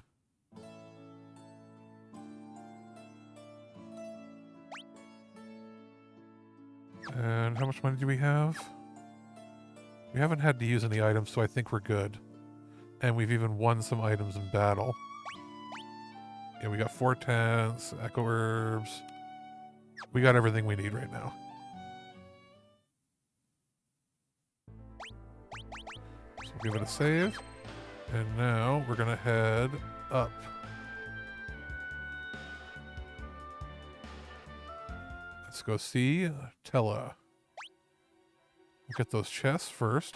And how much money do we have? We haven't had to use any items, so I think we're good. And we've even won some items in battle. Yeah, we got 4 tents, echo herbs. We got everything we need right now. So we'll give it a save. And now we're gonna head up. Let's go see Tella. We'll get those chests first.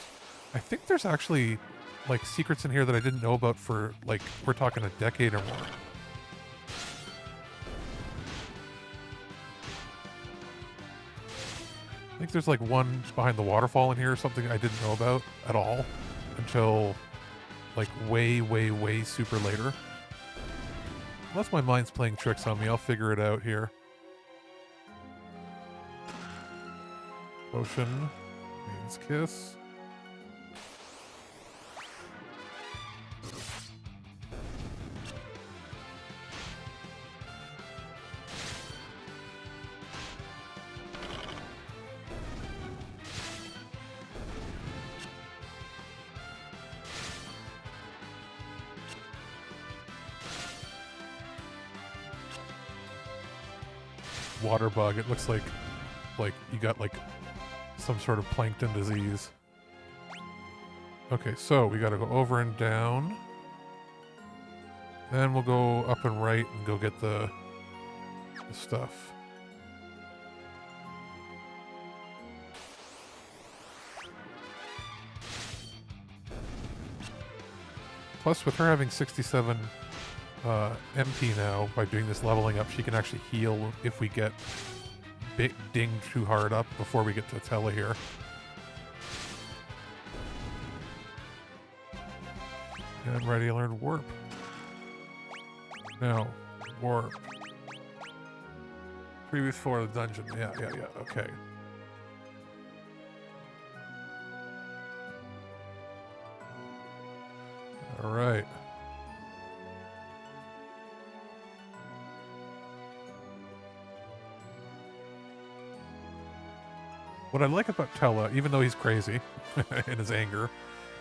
I think there's actually like secrets in here that I didn't know about for like, we're talking a decade or more. I think there's like one behind the waterfall in here or something I didn't know about at all until like way, way, way super later. Unless my mind's playing tricks on me, I'll figure it out here. Potion. Maiden's Kiss. Water bug. It looks like you got like some sort of plankton disease. Okay, so we gotta go over and down. Then we'll go up and right and go get the stuff. Plus, with her having 67 MP now, by doing this leveling up, she can actually heal if we get dinged too hard up before we get to Tella here. And ready to learn Warp. Now, Warp. Previous floor of the dungeon. Yeah, okay. Alright. What I like about Tella, even though he's crazy in his anger,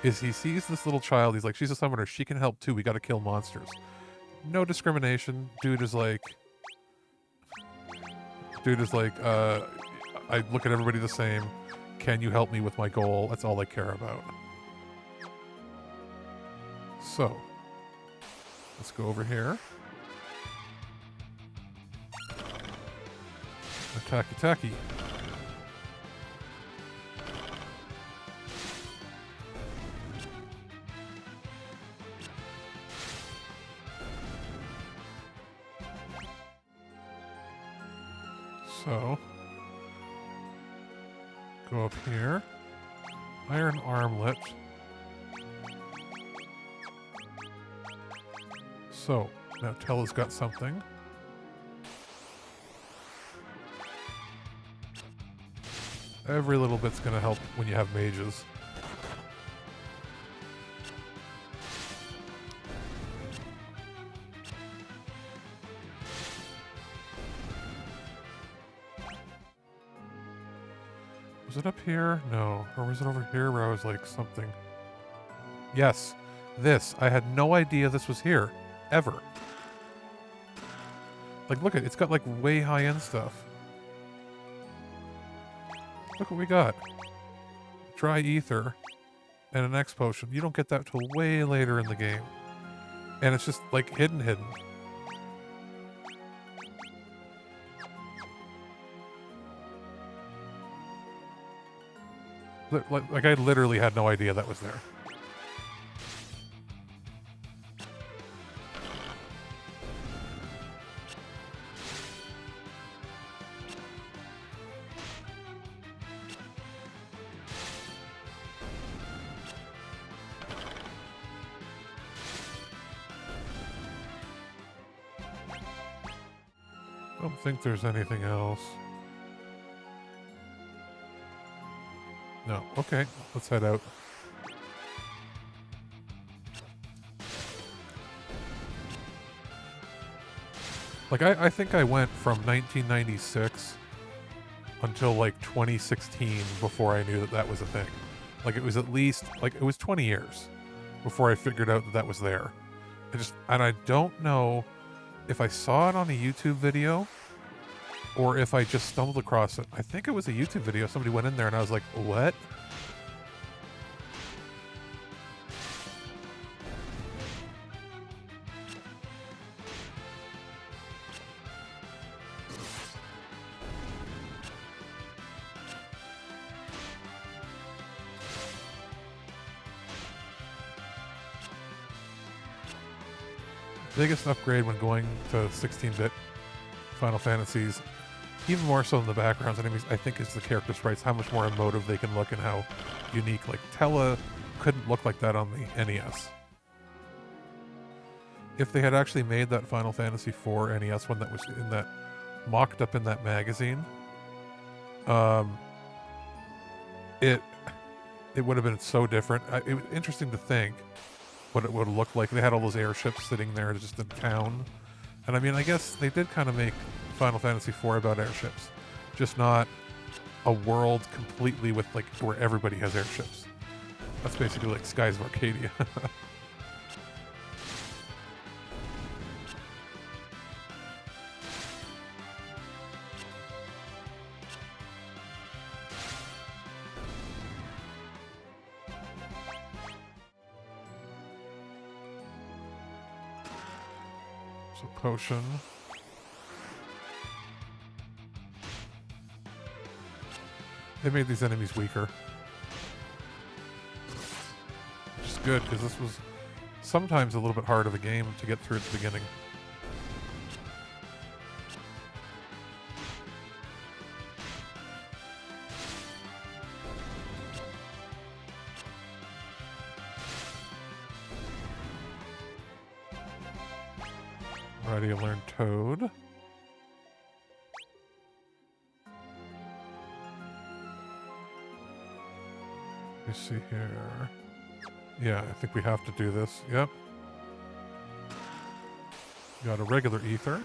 is he sees this little child. He's like, she's a summoner. She can help too. We got to kill monsters. No discrimination. Dude is like, I look at everybody the same. Can you help me with my goal? That's all I care about. So, let's go over here. Tacky tacky. So, go up here. Iron armlet. So, now Tella's got something. Every little bit's gonna help when you have mages. Was it up here? No. Or was it over here where I was like something? Yes. This. I had no idea this was here. Ever. Like, look at it. It's got like way high-end stuff. Look what we got. Dry ether and an X potion. You don't get that till way later in the game. And it's just like hidden. Like I literally had no idea that was there. I don't think there's anything else. No. Okay, let's head out. Like, I think I went from 1996 until, like, 2016 before I knew that that was a thing. Like, it was at least, like, it was 20 years before I figured out that that was there. And I don't know if I saw it on a YouTube video or if I just stumbled across it. I think it was a YouTube video. Somebody went in there and I was like, what? Biggest upgrade when going to 16-bit Final Fantasies, even more so than the backgrounds and enemies, I think is the character sprites, how much more emotive they can look and how unique. Like, Tella couldn't look like that on the NES. If they had actually made that Final Fantasy IV NES one that was in that, mocked up in that magazine, it would have been so different. It was interesting to think what it would have looked like. They had all those airships sitting there just in town. And I mean, I guess they did kind of make Final Fantasy IV about airships. Just not a world completely with, like, where everybody has airships. That's basically like Skies of Arcadia. So, potion. They made these enemies weaker. Which is good, because this was sometimes a little bit hard of a game to get through at the beginning. Ready to learn Toad. Let me see here. Yeah, I think we have to do this. Yep. Got a regular ether.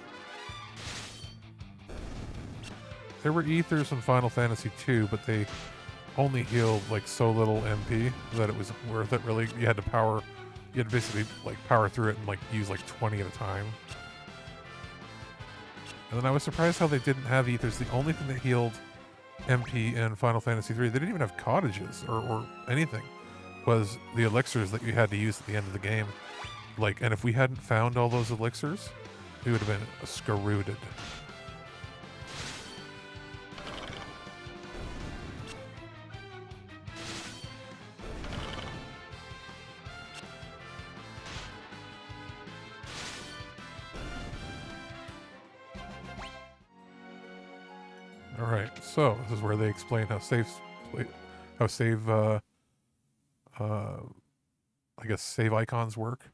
There were ethers in Final Fantasy II, but they only healed like so little MP that it was worth it, really. You had to basically like power through it and like use like 20 at a time. And then I was surprised how they didn't have ethers. The only thing that healed MP in Final Fantasy III, they didn't even have cottages or anything, was the elixirs that you had to use at the end of the game. Like, and if we hadn't found all those elixirs, we would have been screwed. All right, so this is where they explain how save, I guess save icons work.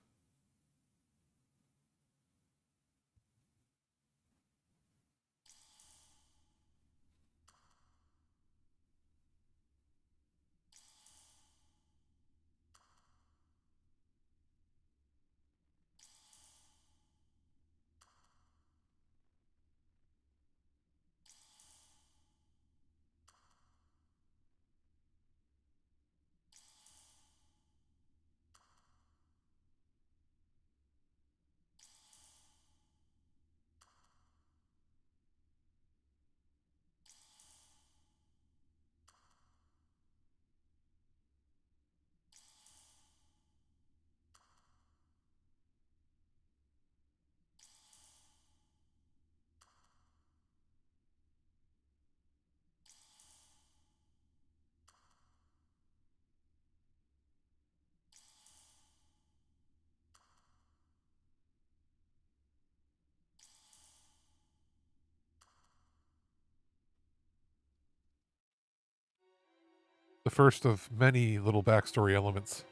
The first of many little backstory elements.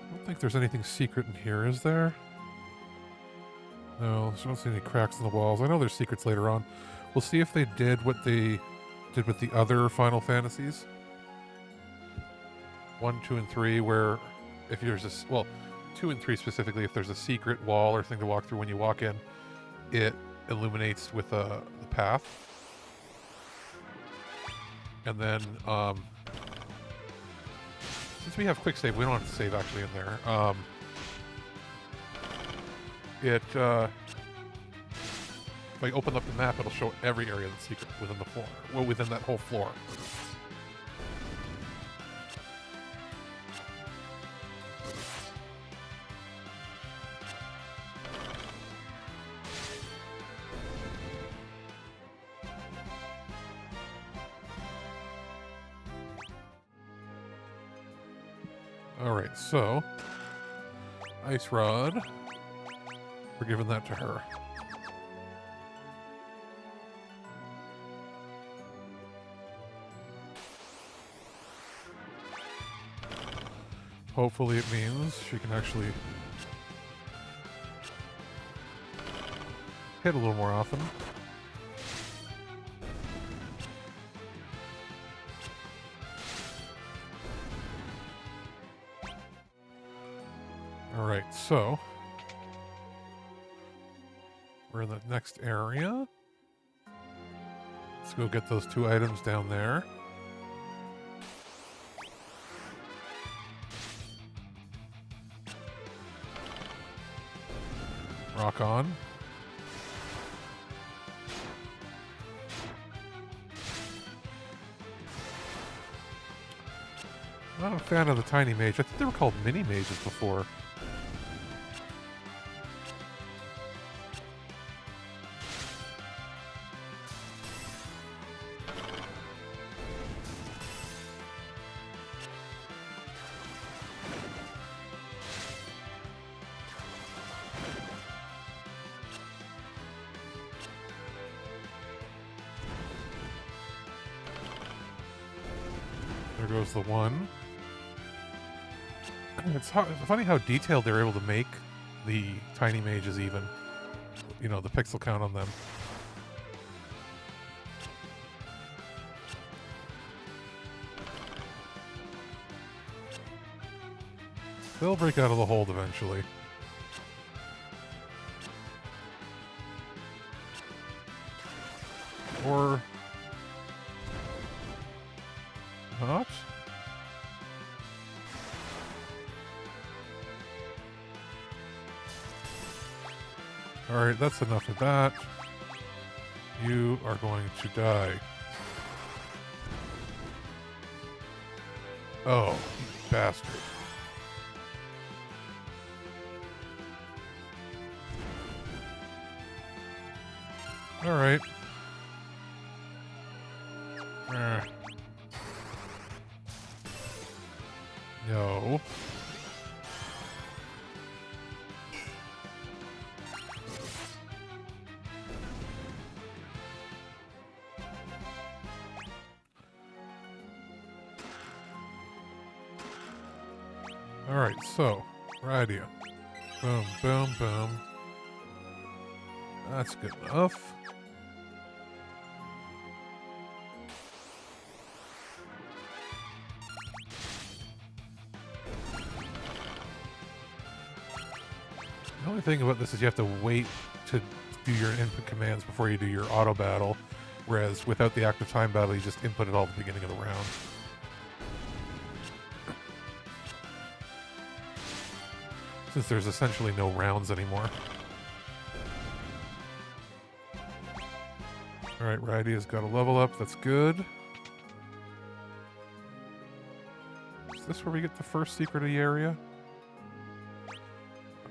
I don't think there's anything secret in here, is there? No, I don't see any cracks in the walls. I know there's secrets later on. We'll see if they did what they did with the other Final Fantasies. 1, 2, and 3, where if there's a... Well, 2 and 3 specifically, if there's a secret wall or thing to walk through when you walk in, it illuminates with the path. And then, since we have quick save, we don't have to save actually in there. If I open up the map, it'll show every area that's secret within the floor. Well, within that whole floor. Alright, so Ice Rod. We're giving that to her. Hopefully it means she can actually hit a little more often. Alright, so we're in the next area. Let's go get those 2 items down there. Rock on. I'm not a fan of the tiny mage. I think they were called mini mages before. There goes the one. It's funny how detailed they're able to make the tiny mages even. You know, the pixel count on them. They'll break out of the hold eventually. Or not? Alright, that's enough of that. You are going to die. Oh, you bastard. Alright. No. Alright, so, Mysidia. Boom, boom, boom. That's good enough. The only thing about this is you have to wait to do your input commands before you do your auto battle, whereas without the active time battle, you just input it all at the beginning of the round. Since there's essentially no rounds anymore. Alright, Mysidia's got a level up, that's good. Is this where we get the first secret of the area?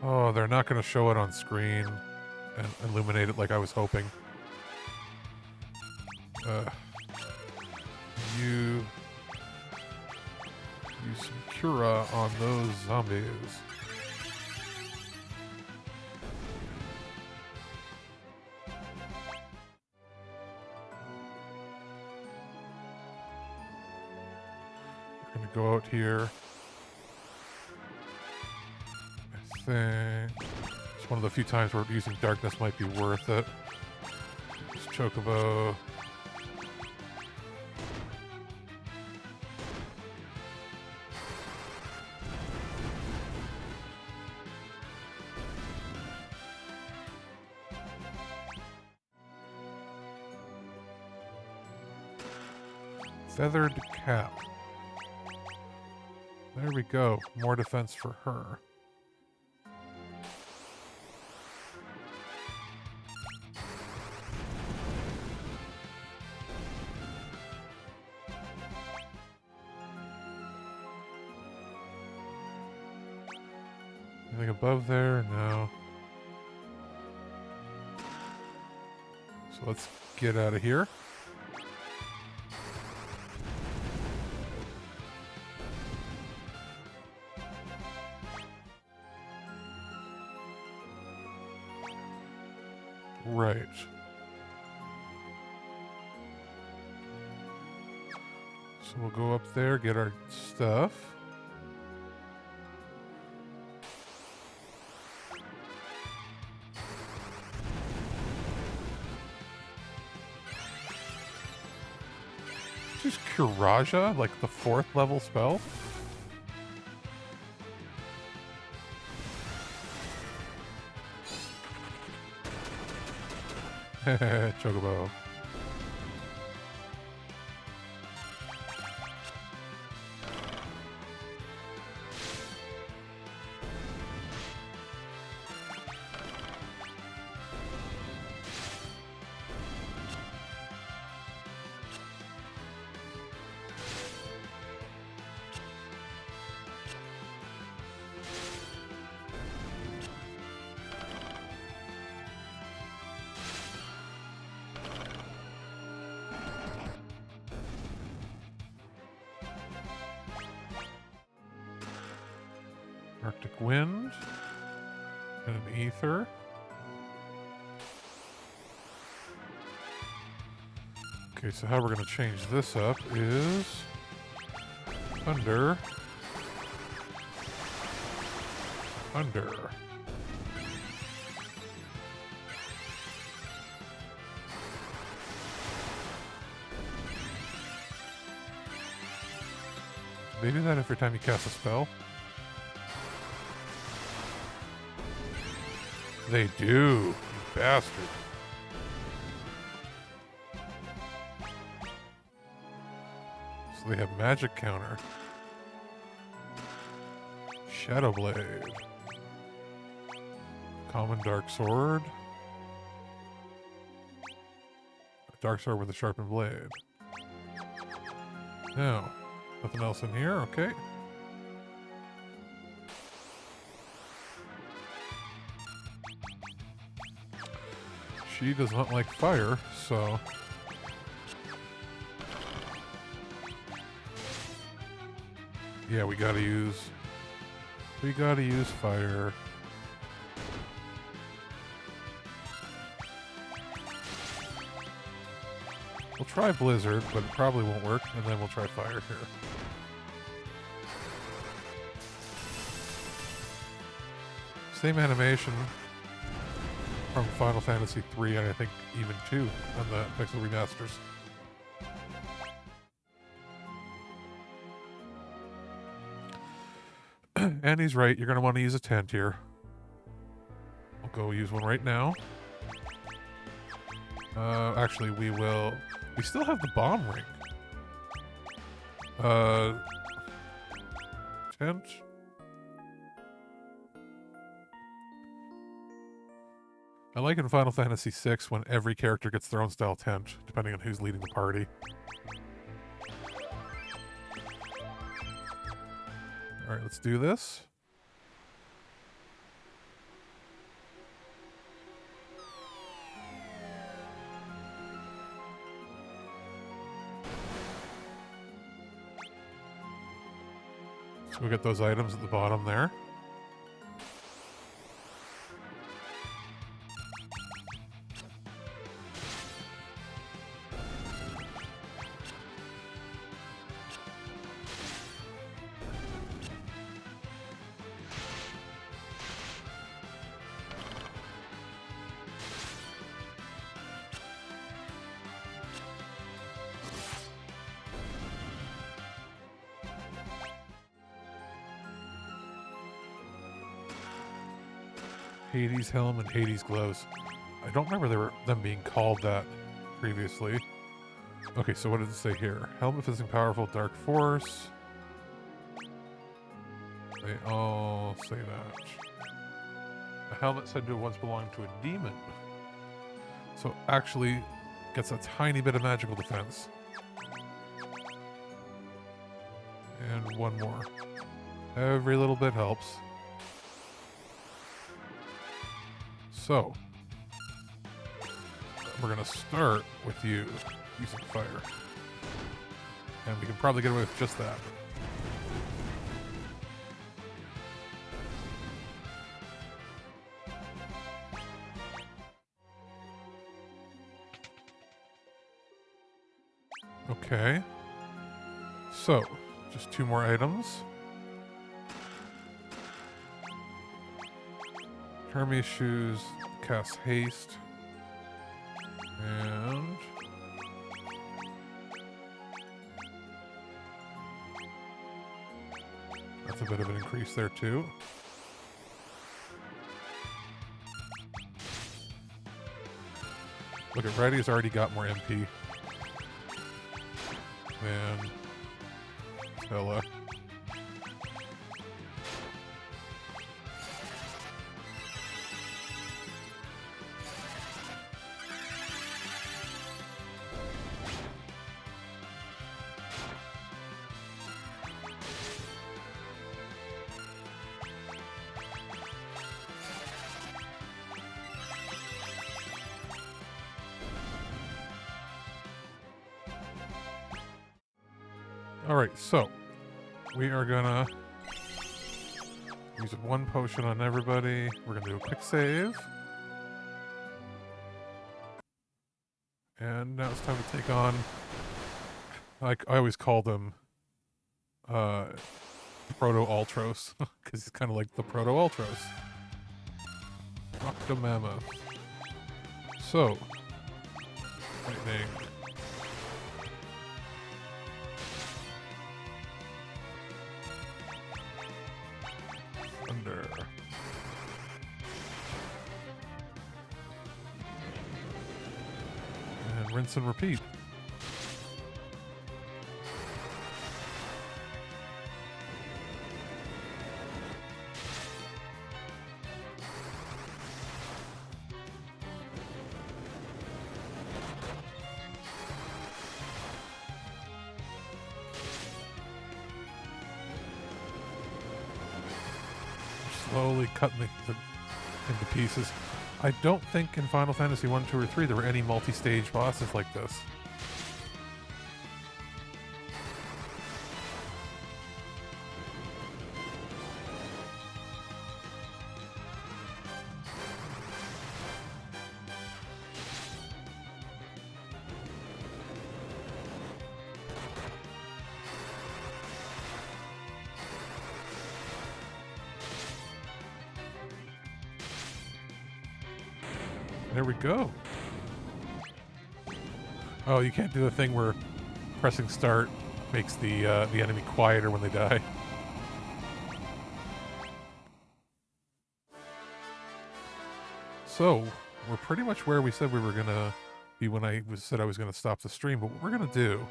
Oh, they're not going to show it on screen and illuminate it like I was hoping. Use some Cura on those zombies. We're going to go out here. I think it's one of the few times where using darkness might be worth it. Just Chocobo. Feathered cap. There we go. More defense for her. Anything above there? No. So let's get out of here. Right. So we'll go up there, get our stuff. Just Kuraja, like the 4th level spell? Chocobo. Arctic Wind, and an Ether. Okay, so how we're going to change this up is Thunder. They do that every time you cast a spell? They do, you bastard. So they have magic counter. Shadow Blade. Common Dark Sword. A Dark Sword with a sharpened blade. Now, nothing else in here, okay. She does not like fire, so... Yeah, we gotta use fire. We'll try Blizzard, but it probably won't work, and then we'll try fire here. Same animation from Final Fantasy 3 and I think even 2 on the Pixel remasters. And he's right, you're going to want to use a tent here. I'll go use one right now. Actually, we still have the bomb ring. Tent. I like in Final Fantasy VI when every character gets their own style tent, depending on who's leading the party. Alright, let's do this. So we get those items at the bottom there. Hades helm and Hades gloves. I don't remember them being called that previously. Okay, so what does it say here? Helmet fizzing powerful dark force. They all say that. A helmet said to have once belonged to a demon. So actually gets a tiny bit of magical defense. And one more. Every little bit helps. So, we're going to start with you using fire. And we can probably get away with just that. Okay. So, just 2 more items. Hermes shoes, cast haste, and that's a bit of an increase there too. Look at Reddy's already got more MP than Stella. Alright, so we are gonna use 1 potion on everybody. We're gonna do a quick save. And now it's time to take on, like I always call them, Proto-Ultros, because he's kind of like the Proto-Ultros. Octomammoth. So, lightning. Thunder. And rinse and repeat. Slowly cutting into pieces. I don't think in Final Fantasy 1, 2, or 3 there were any multi-stage bosses like this. There we go. Oh, you can't do the thing where pressing start makes the enemy quieter when they die. So, we're pretty much where we said we were gonna be when said I was gonna stop the stream, but what we're gonna do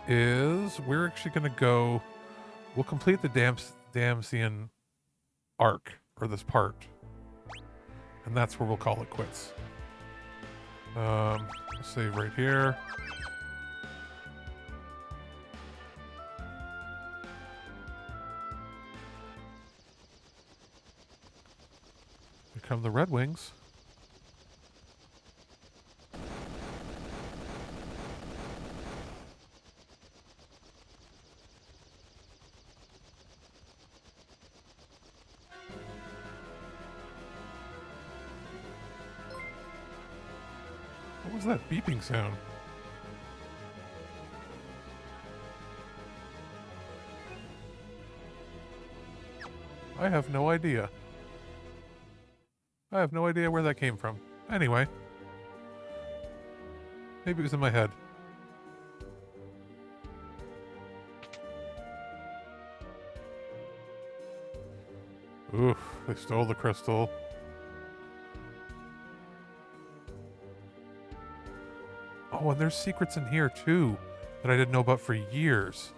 is we're actually gonna go, we'll complete the Damsian arc, or this part, and that's where we'll call it quits. Save right here. Here come the Red Wings. What was that beeping sound? I have no idea. I have no idea where that came from. Anyway. Maybe it was in my head. Oof, they stole the crystal. Oh, and there's secrets in here, too, that I didn't know about for years.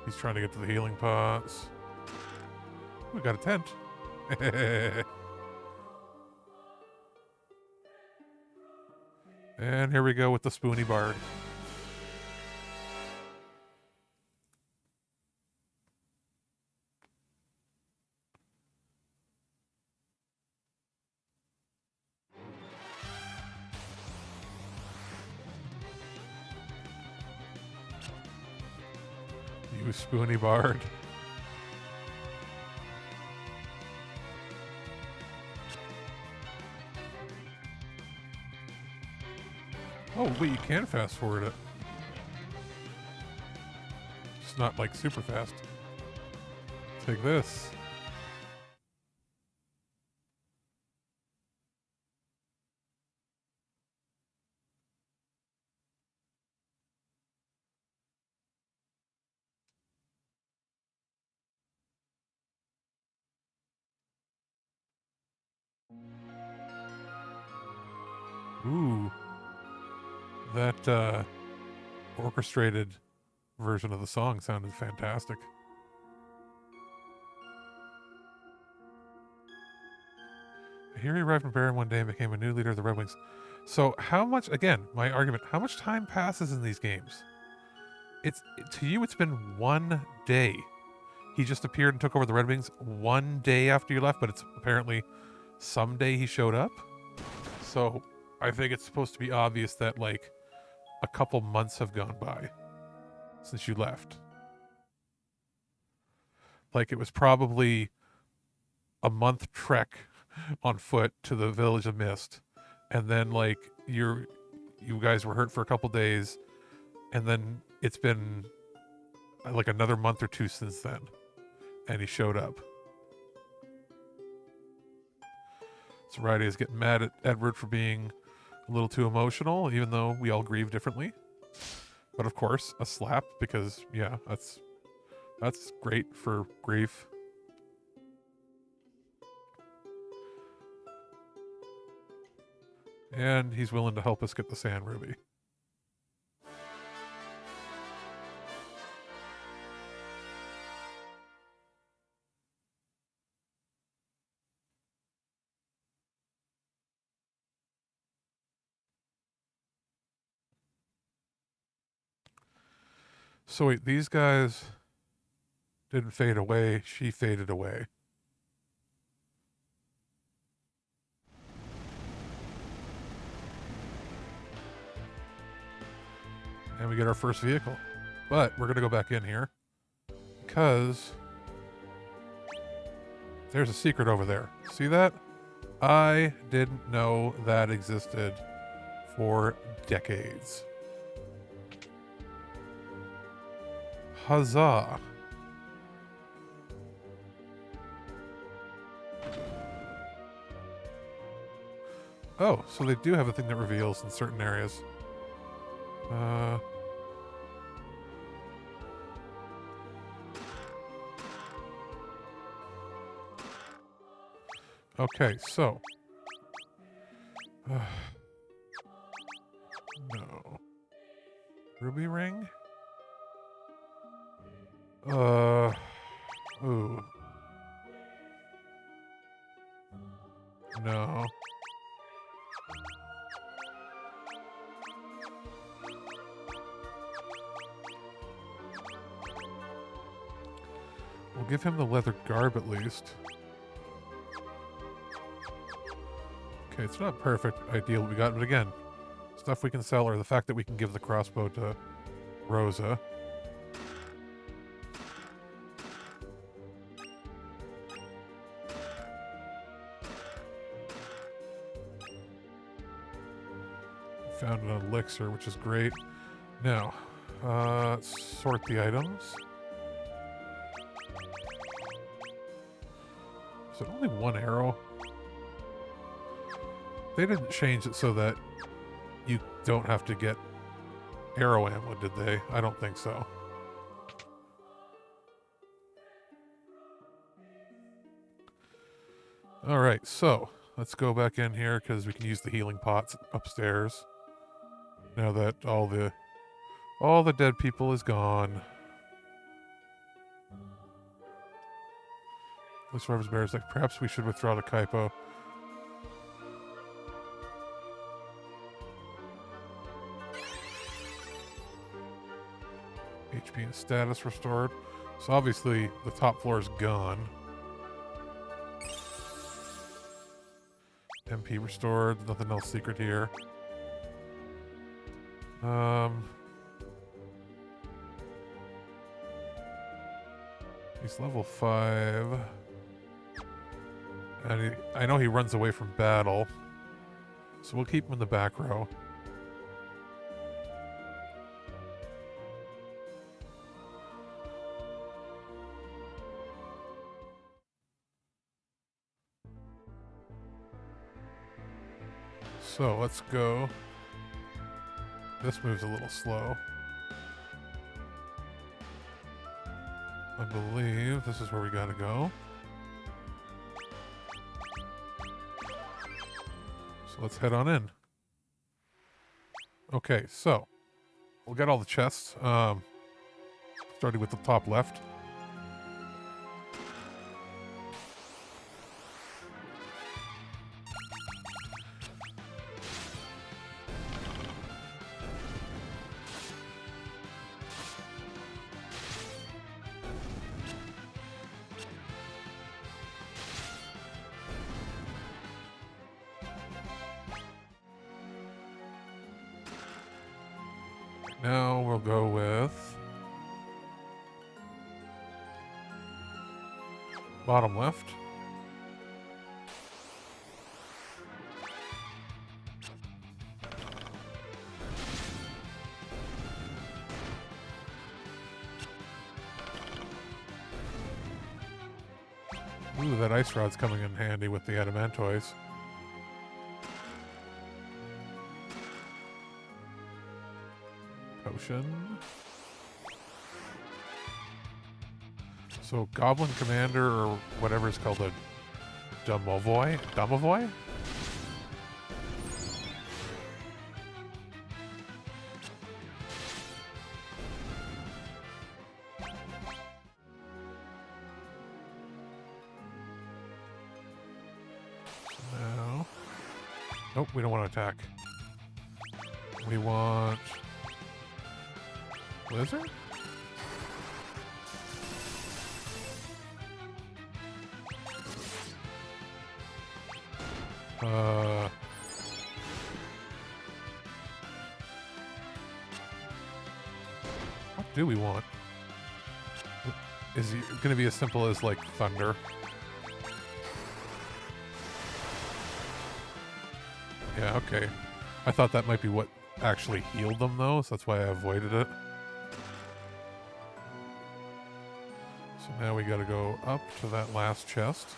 He's trying to get to the healing pots. We got a tent. And here we go with the Spoony Bard. You Spoony Bard. Oh, wait, you can fast forward it. It's not like super fast. Take this. Ooh. That orchestrated version of the song sounded fantastic. Here he arrived in Baron one day and became a new leader of the Red Wings. So how much, again, my argument, how much time passes in these games? To you, it's been 1 day. He just appeared and took over the Red Wings 1 day after you left, but it's apparently someday he showed up. So I think it's supposed to be obvious that, like, a couple months have gone by since you left. Like, it was probably a month trek on foot to the village of Mist, and then, like, you guys were hurt for a couple days, and then it's been like another month or two since then, and he showed up. So Rydia is getting mad at Edward for being a little too emotional, even though we all grieve differently. But of course, a slap, because yeah, that's great for grief. And he's willing to help us get the Sand Ruby. So wait, these guys didn't fade away. She faded away. And we get our first vehicle. But we're going to go back in here because there's a secret over there. See that? I didn't know that existed for decades. Huzzah. Oh, so they do have a thing that reveals in certain areas. Okay, so. No. Ruby ring? Ooh. No. We'll give him the leather garb at least. Okay, it's not perfect, ideal we got, but again, stuff we can sell, or the fact that we can give the crossbow to Rosa. Found an elixir, which is great. Now, let's sort the items. Is it only one arrow? They didn't change it so that you don't have to get arrow ammo, did they? I don't think so. Alright, so let's go back in here because we can use the healing pots upstairs. Now that all the dead people is gone. The survivors bears like perhaps we should withdraw to Kaipo. HP and status restored. So obviously the top floor is gone. MP restored. Nothing else secret here. He's level 5. And I know he runs away from battle. So we'll keep him in the back row. So let's go. This move's a little slow. I believe this is where we gotta go. So let's head on in. Okay, so we'll get all the chests. Starting with the top left. Now we'll go with bottom left. Ooh, that ice rod's coming in handy with the adamantoids. Potion. So Goblin Commander, or whatever it's called, a Domovoy? Domovoy? No. Nope, we don't want to attack. We want Blizzard? What do we want? Is it going to be as simple as, like, thunder? Yeah, okay. I thought that might be what actually healed them, though, so that's why I avoided it. So now we gotta go up to that last chest.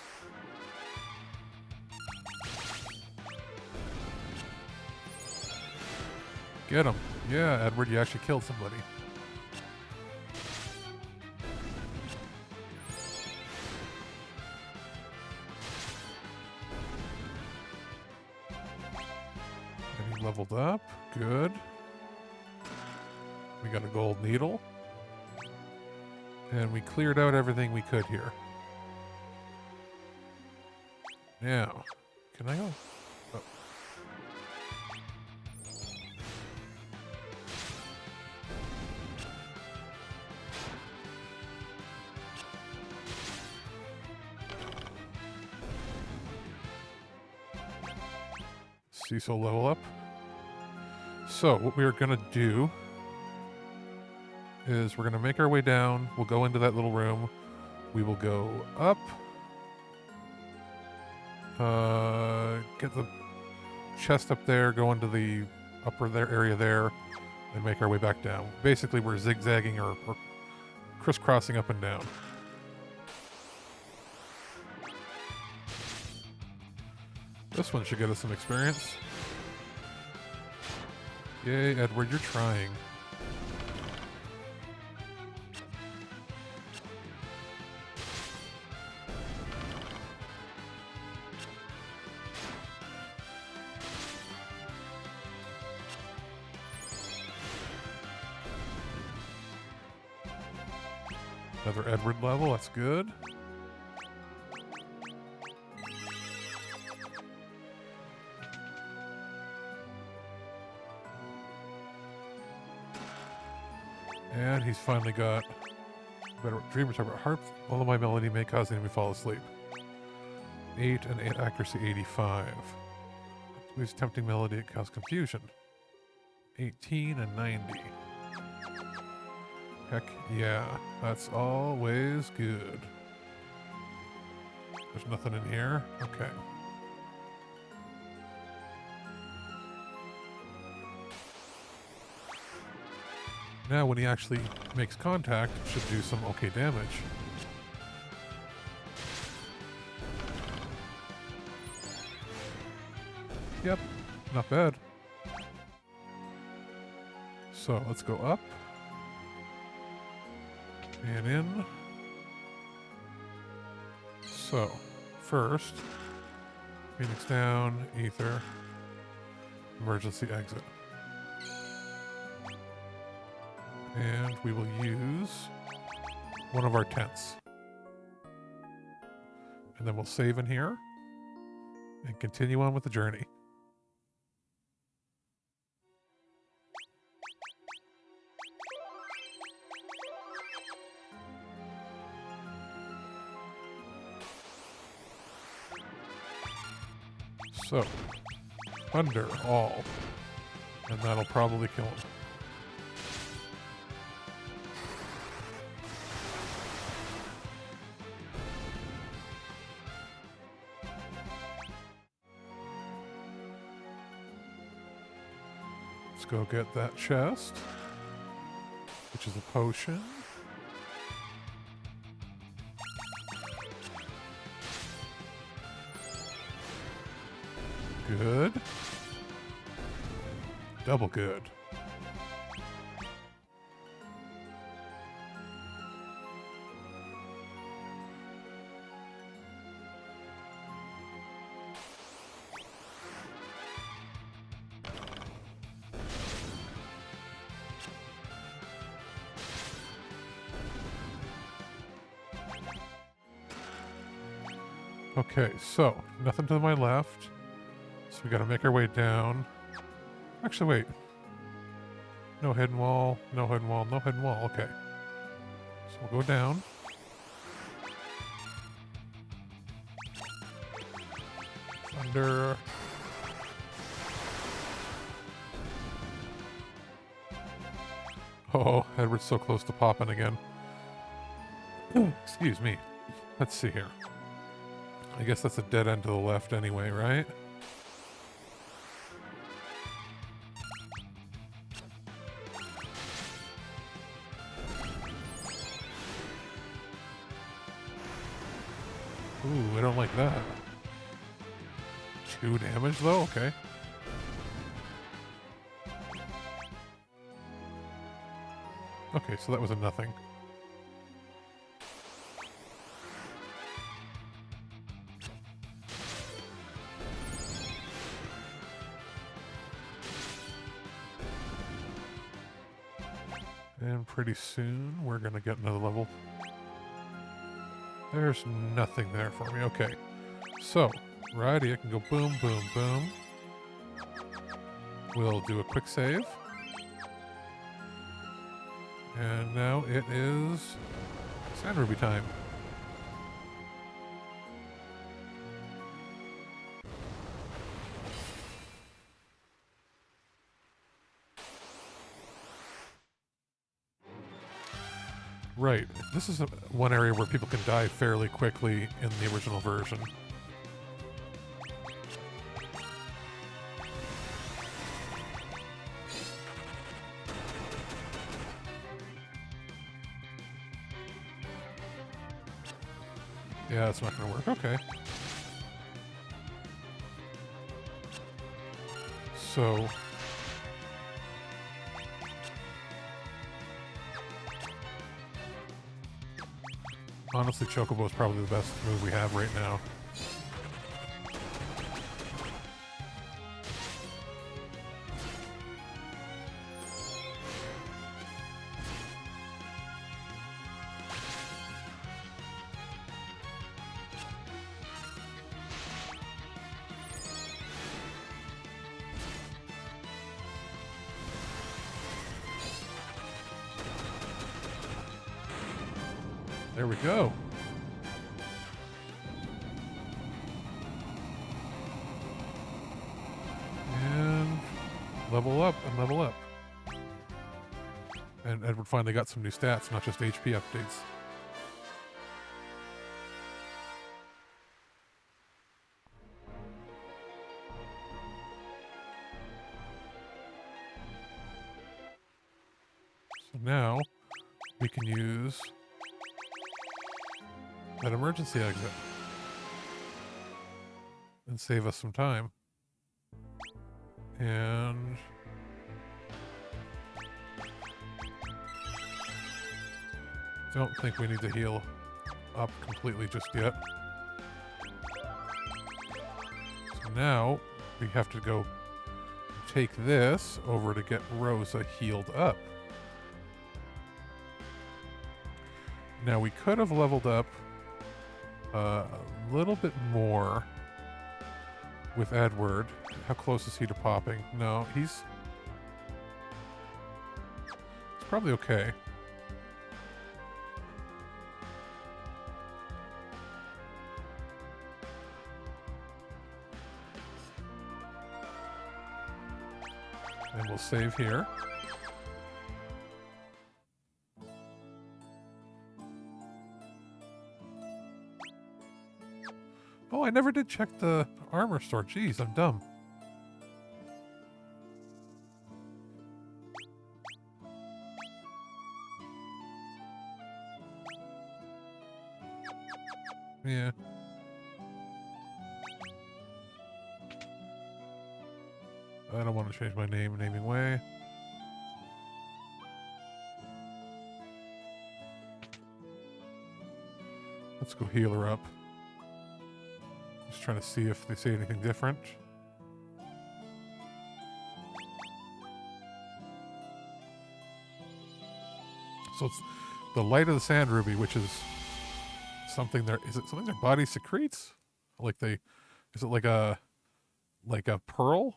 Get him. Yeah, Edward, you actually killed somebody. And he leveled up. Good. We got a gold needle. And we cleared out everything we could here. Now, can I go? Oh. Cecil level up. So what we're going to do is we're going to make our way down. We'll go into that little room. We will go up. Get the chest up there, go into the upper area there, and make our way back down. Basically, we're zigzagging or crisscrossing up and down. This one should get us some experience. Yay, Edward, you're trying. Another Edward level, that's good. And he's finally got better dreamers about harp. Lullaby melody may cause the enemy to fall asleep. 8 and 8 accuracy 85. Use tempting melody, it causes confusion. 18 and 90. Heck yeah, that's always good. There's nothing in here? Okay. Now when he actually makes contact, it should do some okay damage. Yep, not bad. So let's go up. And in. So, first, Phoenix down, Ether, emergency exit. And we will use one of our tents. And then we'll save in here and continue on with the journey. So, under all, and that'll probably kill him. Let's go get that chest, which is a potion. Good. Double good. Okay, so nothing to my left. So we gotta make our way down. Actually, wait. No hidden wall, no hidden wall, no hidden wall. Okay. So we'll go down. Thunder. Oh, Edward's so close to popping again. Excuse me. Let's see here. I guess that's a dead end to the left anyway, right? Ooh, I don't like that. 2 damage though? Okay. Okay, so that was a nothing. And pretty soon, we're going to get another level. There's nothing there for me. Okay. So, righty, I can go boom, boom, boom. We'll do a quick save. And now it is Sand Ruby time. Right. This is one area where people can die fairly quickly in the original version. Yeah, it's not going to work. Okay. So... honestly, Chocobo is probably the best move we have right now. There we go. And level up and level up. And Edward finally got some new stats, not just HP updates. So now we can use that emergency exit and save us some time. And don't think we need to heal up completely just yet. So now we have to go take this over to get Rosa healed up. Now we could have leveled up a little bit more with Edward. How close is he to popping? No, he's probably okay. And we'll save here. Oh, I never did check the armor store. Jeez, I'm dumb. Yeah. I don't want to change my naming way. Let's go heal her up. Just trying to see if they say anything different. So it's the light of the Sand Ruby, which is something is it something their body secretes? Like is it like a pearl?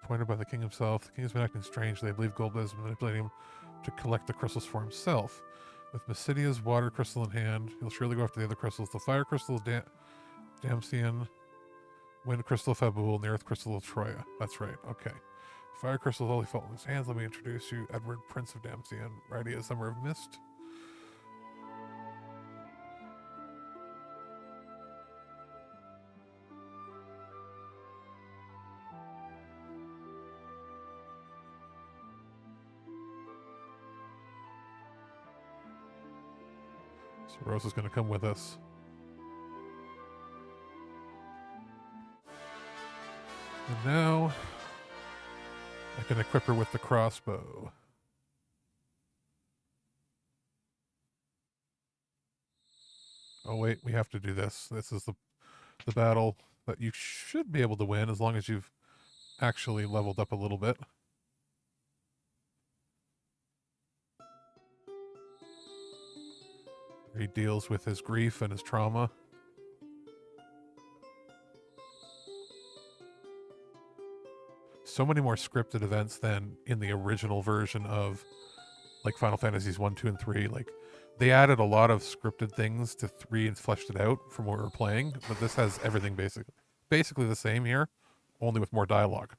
Appointed by the king himself. The king has been acting strangely. I believe Goldblum has been manipulating him to collect the crystals for himself. With Mysidia's water crystal in hand, he'll surely go after the other crystals. The fire crystal of Damsian, wind crystal of Fabul, and the earth crystal of Troya. That's right, okay. Fire crystal only fall in his hands. Let me introduce you, Edward, Prince of Damsian. Righty as Summer of Mist. So Rosa's going to come with us. And now I can equip her with the crossbow. Oh wait, we have to do this. This is the battle that you should be able to win as long as you've actually leveled up a little bit. He deals with his grief and his trauma. So many more scripted events than in the original version of like Final Fantasies 1, 2, and 3. Like, they added a lot of scripted things to 3 and fleshed it out from what we were playing, but this has everything basically the same here, only with more dialogue.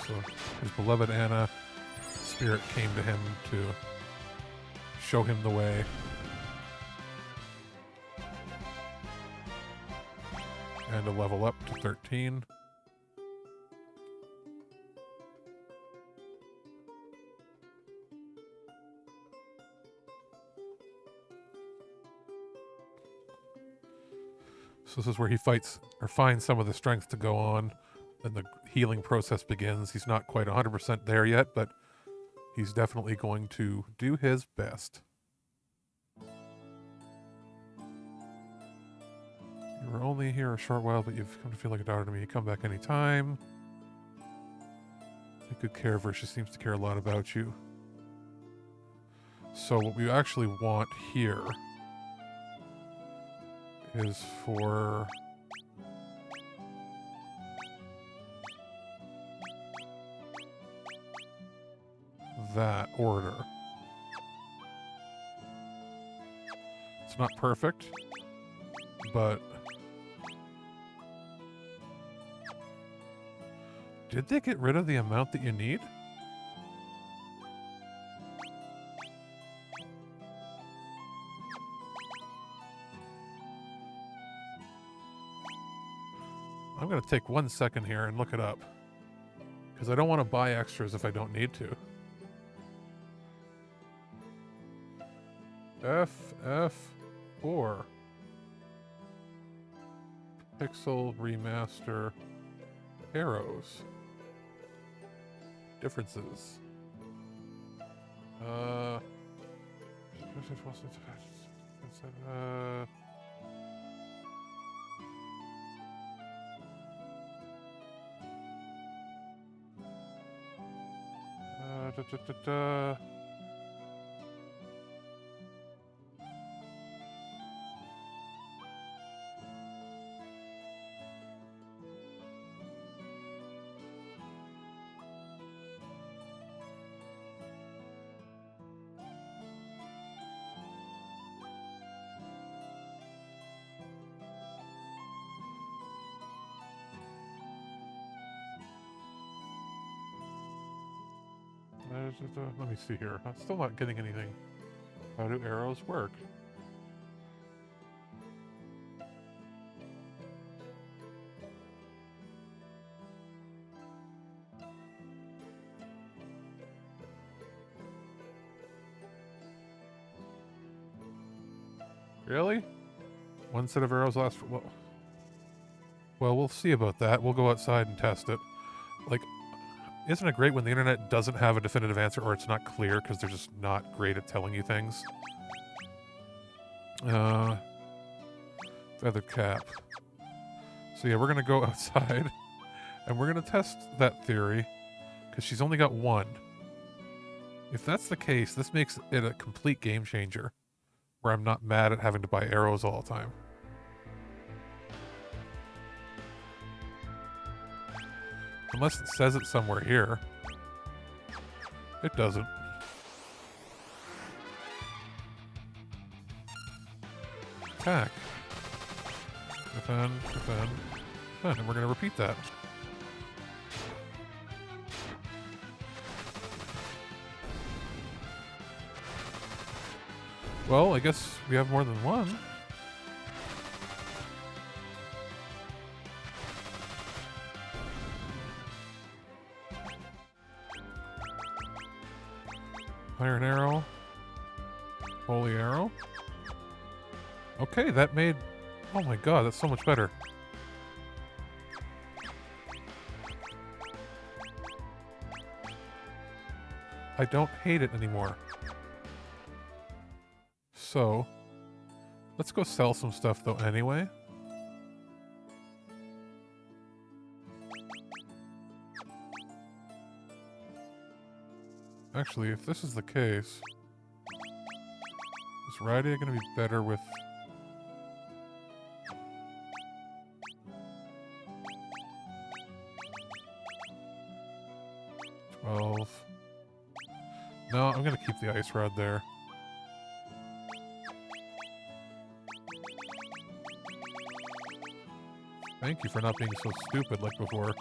So his beloved Anna spirit came to him to show him the way. And to level up to 13. So this is where he fights or finds some of the strength to go on. Then the healing process begins. He's not quite 100% there yet, but he's definitely going to do his best. You were only here a short while, but you've come to feel like a daughter to me. You come back anytime. Take good care of her. She seems to care a lot about you. So what we actually want here is for that order. It's not perfect, but did they get rid of the amount that you need? I'm going to take 1 second here and look it up, because I don't want to buy extras if I don't need to. FF4 Pixel Remaster arrows. Differences. Let me see here. I'm still not getting anything. How do arrows work? Really? One set of arrows lasts for... Well, we'll see about that. We'll go outside and test it. Like, isn't it great when the internet doesn't have a definitive answer or it's not clear because they're just not great at telling you things? Feathered cap. So yeah, we're going to go outside and we're going to test that theory because she's only got one. If that's the case, this makes it a complete game changer where I'm not mad at having to buy arrows all the time. Unless it says it somewhere here. It doesn't. Attack. Defend, defend, defend. And we're going to repeat that. Well, I guess we have more than one. Iron arrow. Holy arrow. Okay, that made... Oh my god, that's so much better. I don't hate it anymore. So, let's go sell some stuff though anyway. Actually, if this is the case, is Rydia going to be better with... No, I'm going to keep the ice rod there. Thank you for not being so stupid like before.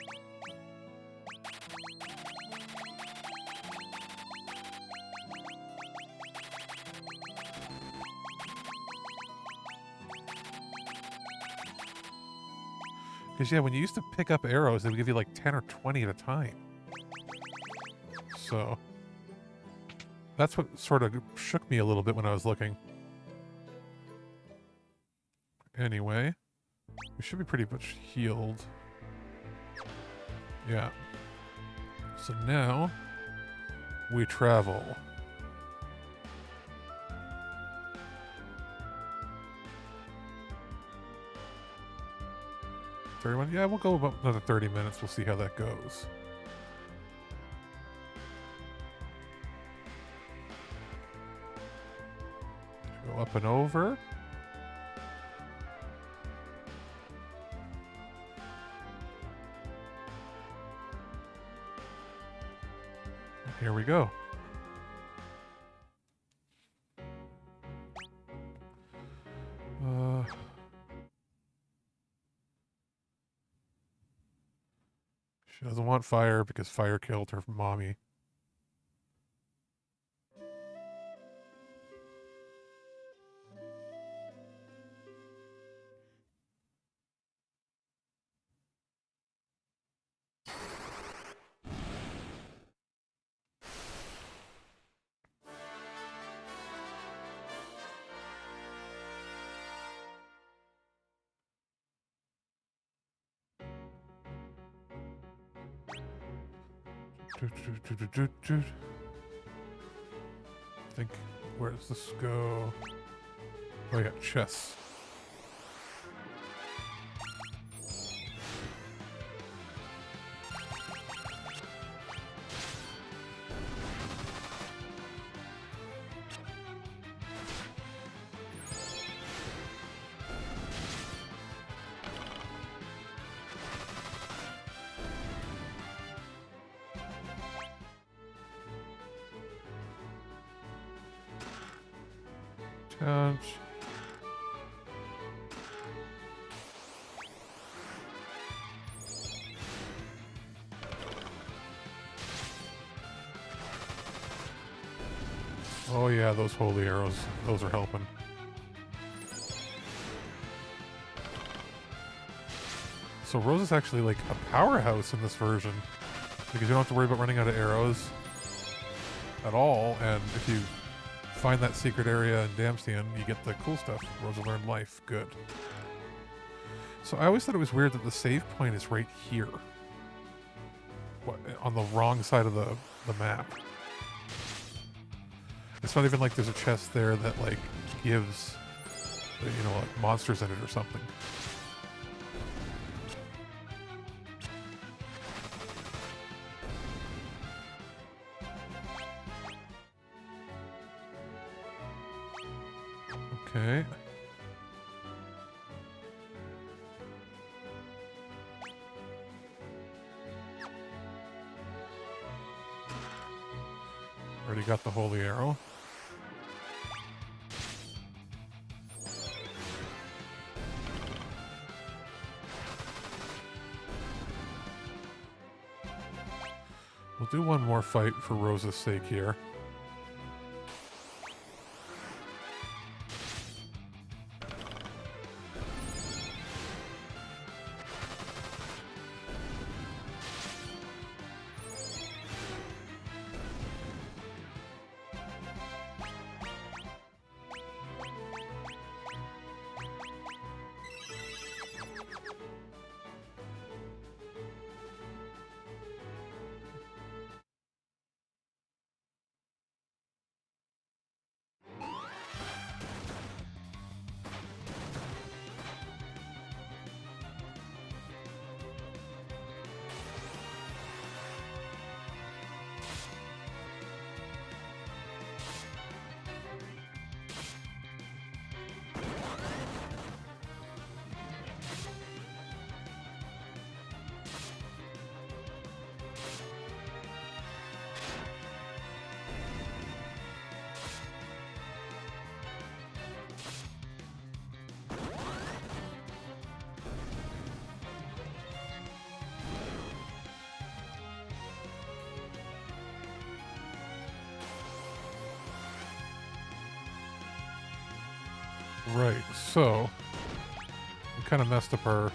Because, yeah, when you used to pick up arrows, they would give you like 10 or 20 at a time. So, that's what sort of shook me a little bit when I was looking. Anyway, we should be pretty much healed. Yeah. So now, we travel. 31? Yeah, we'll go about another 30 minutes. We'll see how that goes. Go up and over. Here we go. She doesn't want fire because fire killed her mommy. I think, where does this go? Oh, yeah, chess. Oh yeah, those holy arrows, those are helping. So Rose is actually like a powerhouse in this version, because you don't have to worry about running out of arrows at all, and if you find that secret area in Damstian, you get the cool stuff. Rose will learn life. Good. So I always thought it was weird that the save point is right here. What, on the wrong side of the map. It's not even like there's a chest there that like gives, you know, like monsters in it or something. Okay. Already got the holy arrow. We'll do one more fight for Rose's sake here. Right, so we kind of messed up our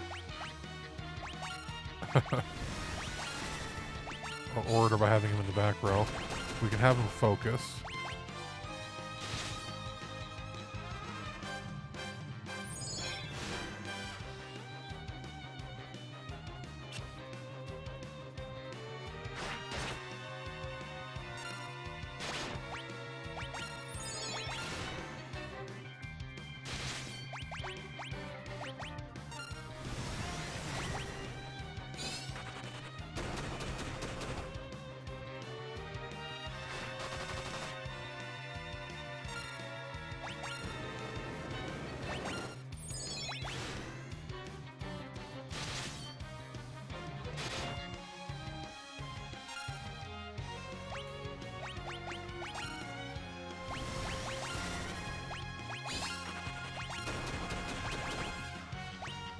our order by having him in the back row. We can have him focus.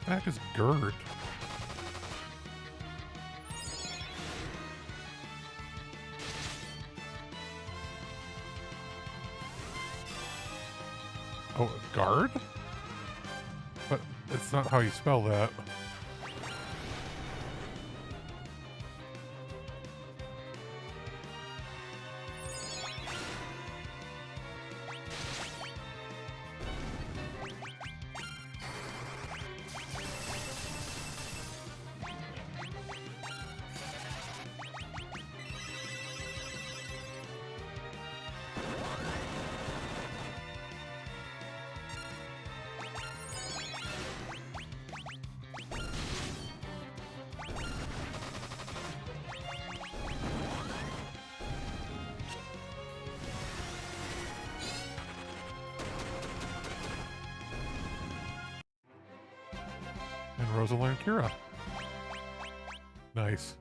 Back is Gerd. Oh, guard? But it's not how you spell that. And Rosalind and Kira. Nice.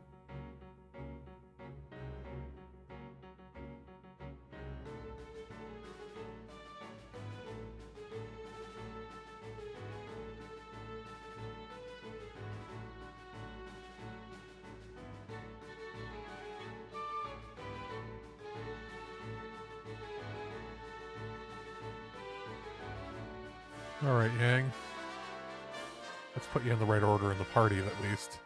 All right, Yang. Let's put you in the right order in the party, at least.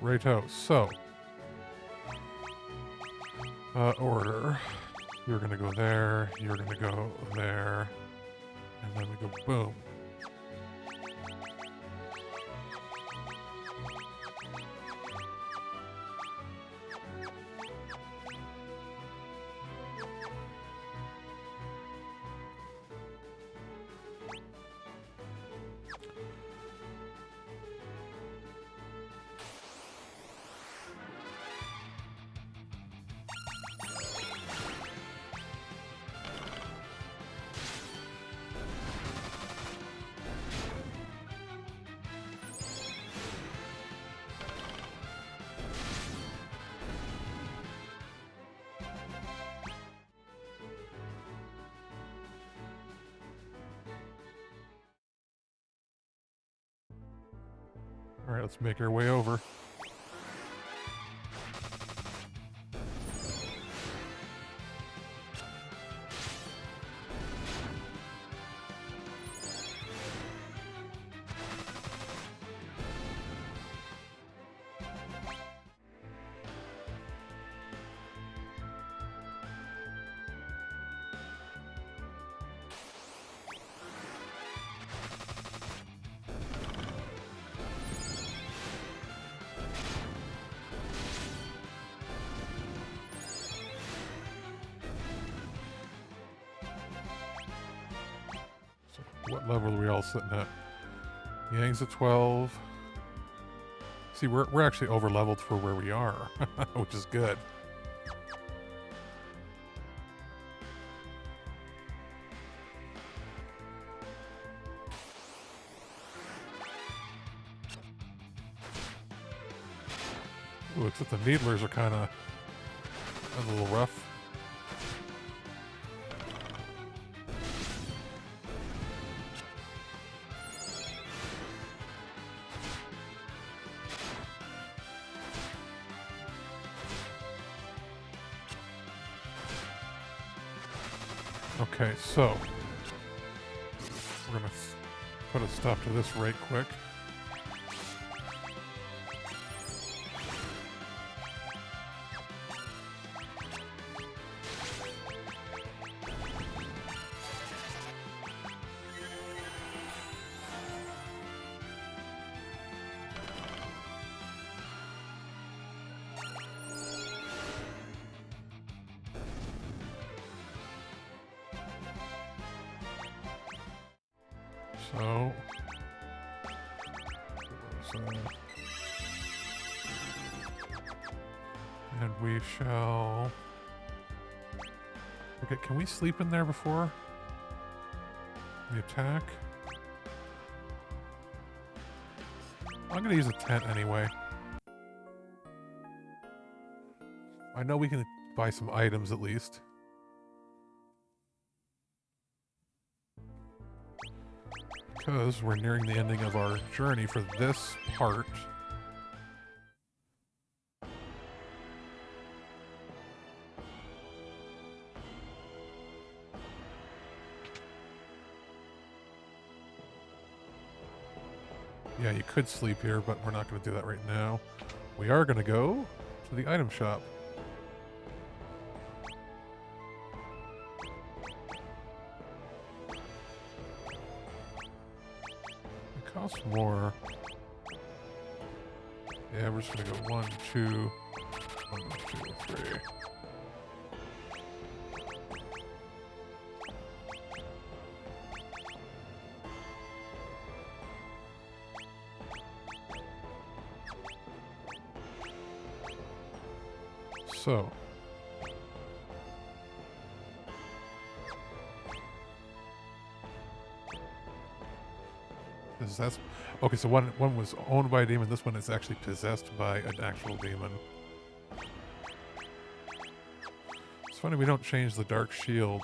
Righto, so. Order. You're gonna go there, you're gonna go there, and then we go boom. All right, let's make our way over. What level are we all sitting at? Yang's at 12. See, we're actually over leveled for where we are, which is good. Ooh, except the needlers are kind of a little rough. Okay, so we're gonna put a stop to this right quick. And we shall... Okay, can we sleep in there before the attack? I'm gonna use a tent anyway. I know we can buy some items at least. Because we're nearing the ending of our journey for this part. Yeah, you could sleep here, but we're not going to do that right now. We are going to go to the item shop. It costs more. Yeah, we're just going to go 1, 2, 1, 2, 3. So, that's okay. So one was owned by a demon. This one is actually possessed by an actual demon. It's funny we don't change the dark shield.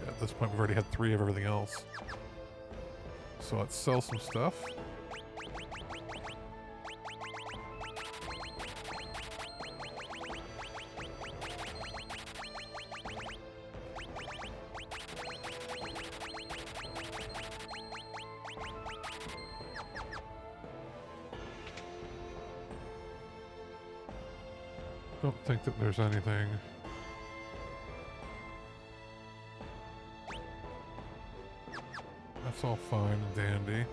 At this point, we've already had 3 of everything else. So let's sell some stuff. Don't think that there's anything. That's all fine and dandy.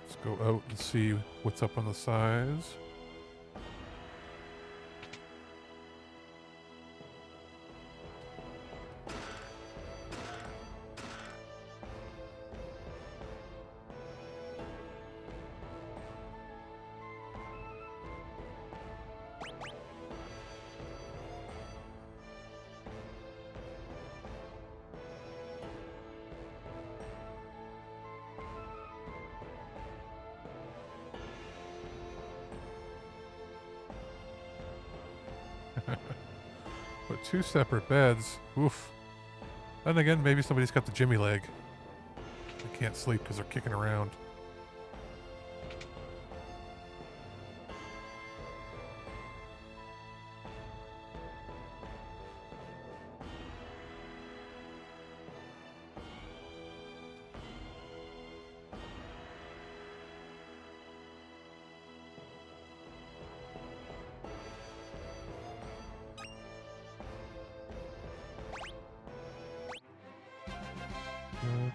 Let's go out and see what's up on the sides. But 2 separate beds. Oof. Then again, maybe somebody's got the Jimmy leg. They can't sleep because they're kicking around.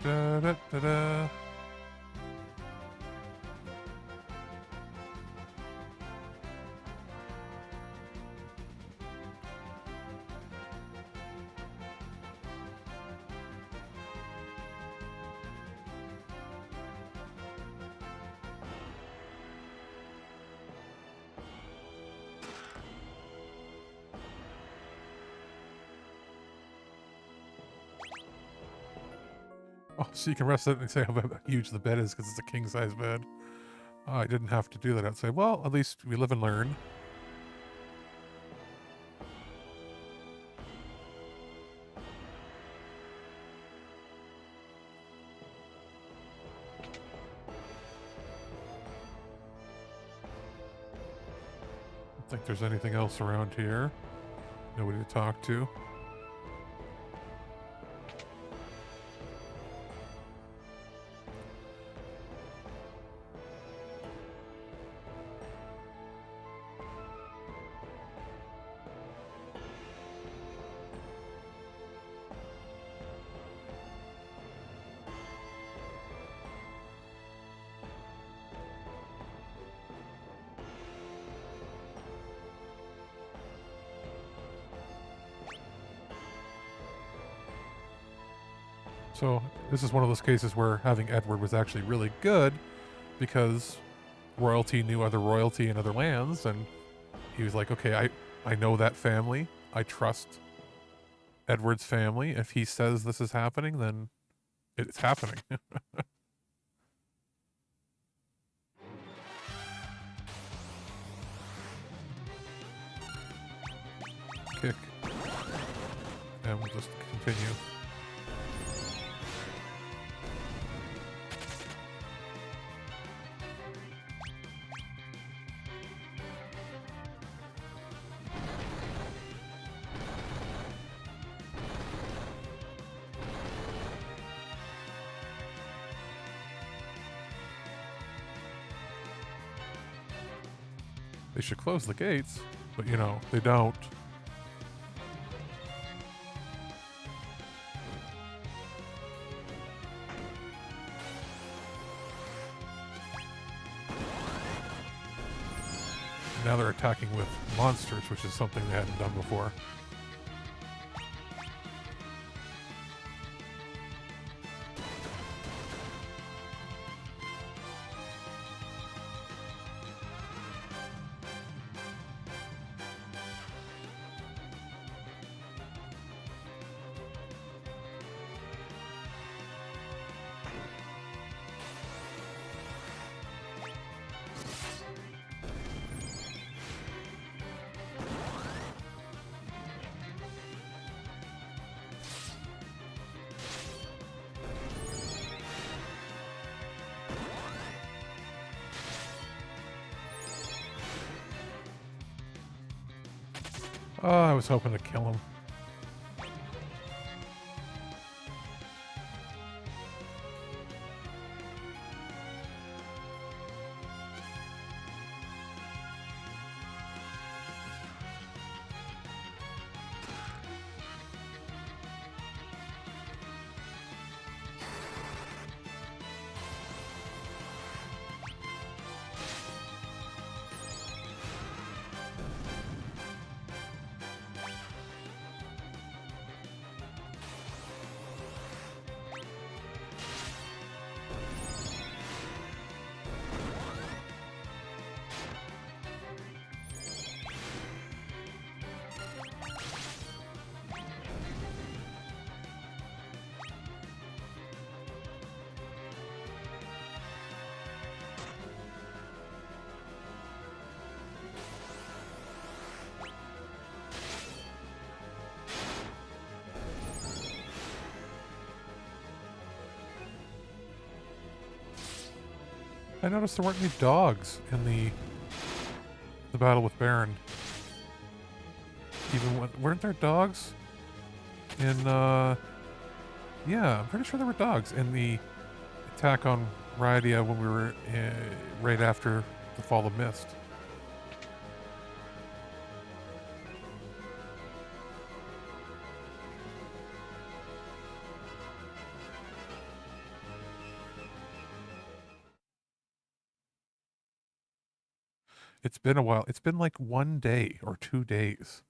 Da, da, da, da. Oh, so you can rest it and say how huge the bed is because it's a king-size bed. Oh, I didn't have to do that outside. Well, at least we live and learn. think there's anything else around here. Nobody to talk to. So this is one of those cases where having Edward was actually really good because royalty knew other royalty in other lands, and he was like, okay, I know that family. I trust Edward's family. If he says this is happening, then it's happening. Kick. And we'll just continue. They should close the gates, but you know, they don't. Now they're attacking with monsters, which is something they hadn't done before. Oh, I was hoping to kill him. I noticed there weren't any dogs in the battle with Baron. Even when, weren't there dogs in yeah, I'm pretty sure there were dogs in the attack on Rydia when we were right after the Fall of Mist. It's been a while. It's been like 1 day or 2 days.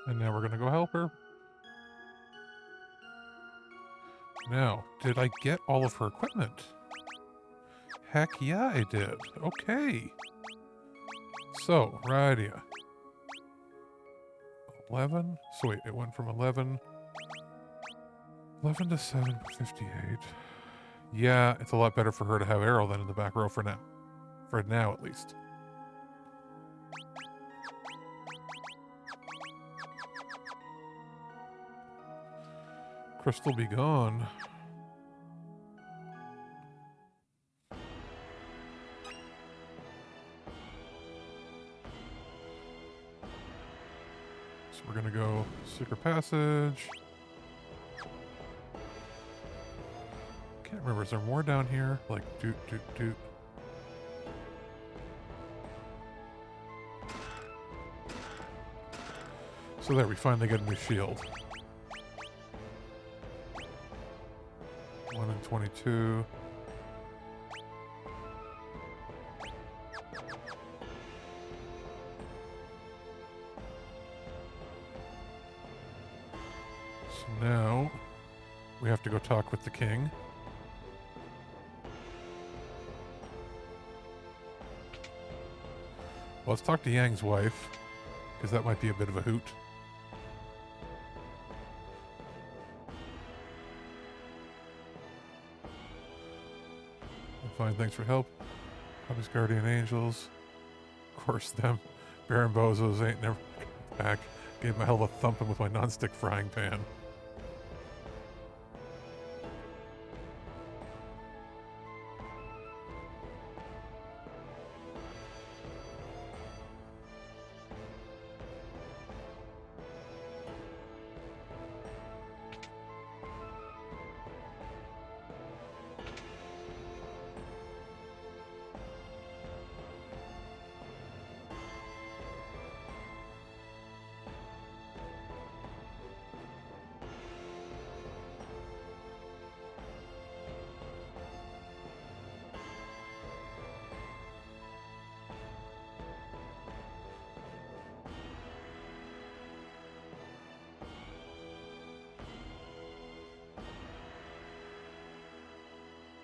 And now we're going to go help her. Now, did I get all of her equipment? Heck yeah, I did. Okay. So, rightia. 11? So wait, it went from 11 to 758. Yeah, it's a lot better for her to have Arrow than in the back row for now. For now, at least. Crystal be gone. So we're gonna go secret passage. Can't remember, is there more down here? Like doot doot doot. So there, we finally get a new shield. 1 in 22. So now we have to go talk with the king. Well, let's talk to Yang's wife, because that might be a bit of a hoot. Fine, thanks for help. Hobby's guardian angels. Of course, them. Baron Bozos ain't never back. Gave my hell of a thumping with my non-stick frying pan.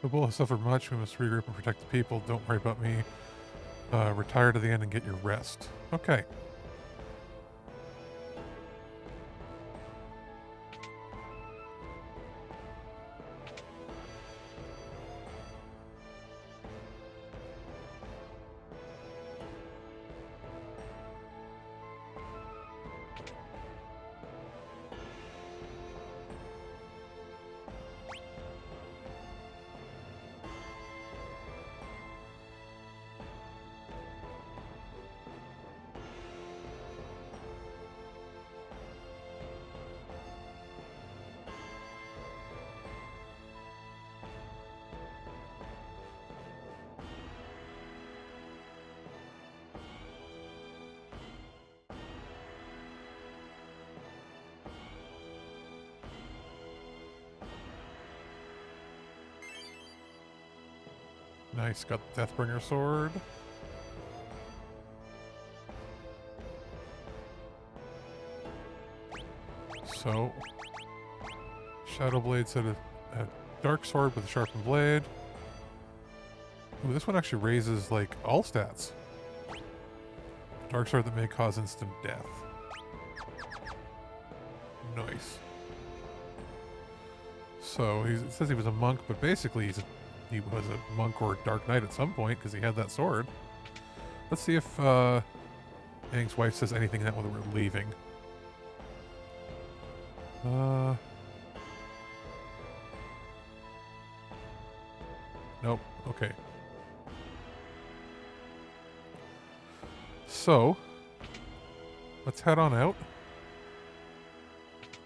The bull has suffered much. We must regroup and protect the people. Don't worry about me. Retire to the end and get your rest. Okay. Nice, got the Deathbringer sword. So, Shadowblade said a dark sword with a sharpened blade. Ooh, this one actually raises, like, all stats. Dark sword that may cause instant death. Nice. So, it says he was a monk, but basically he was a monk or a dark knight at some point because he had that sword. Let's see if Aang's wife says anything that when we're leaving. Nope. Okay. So, let's head on out.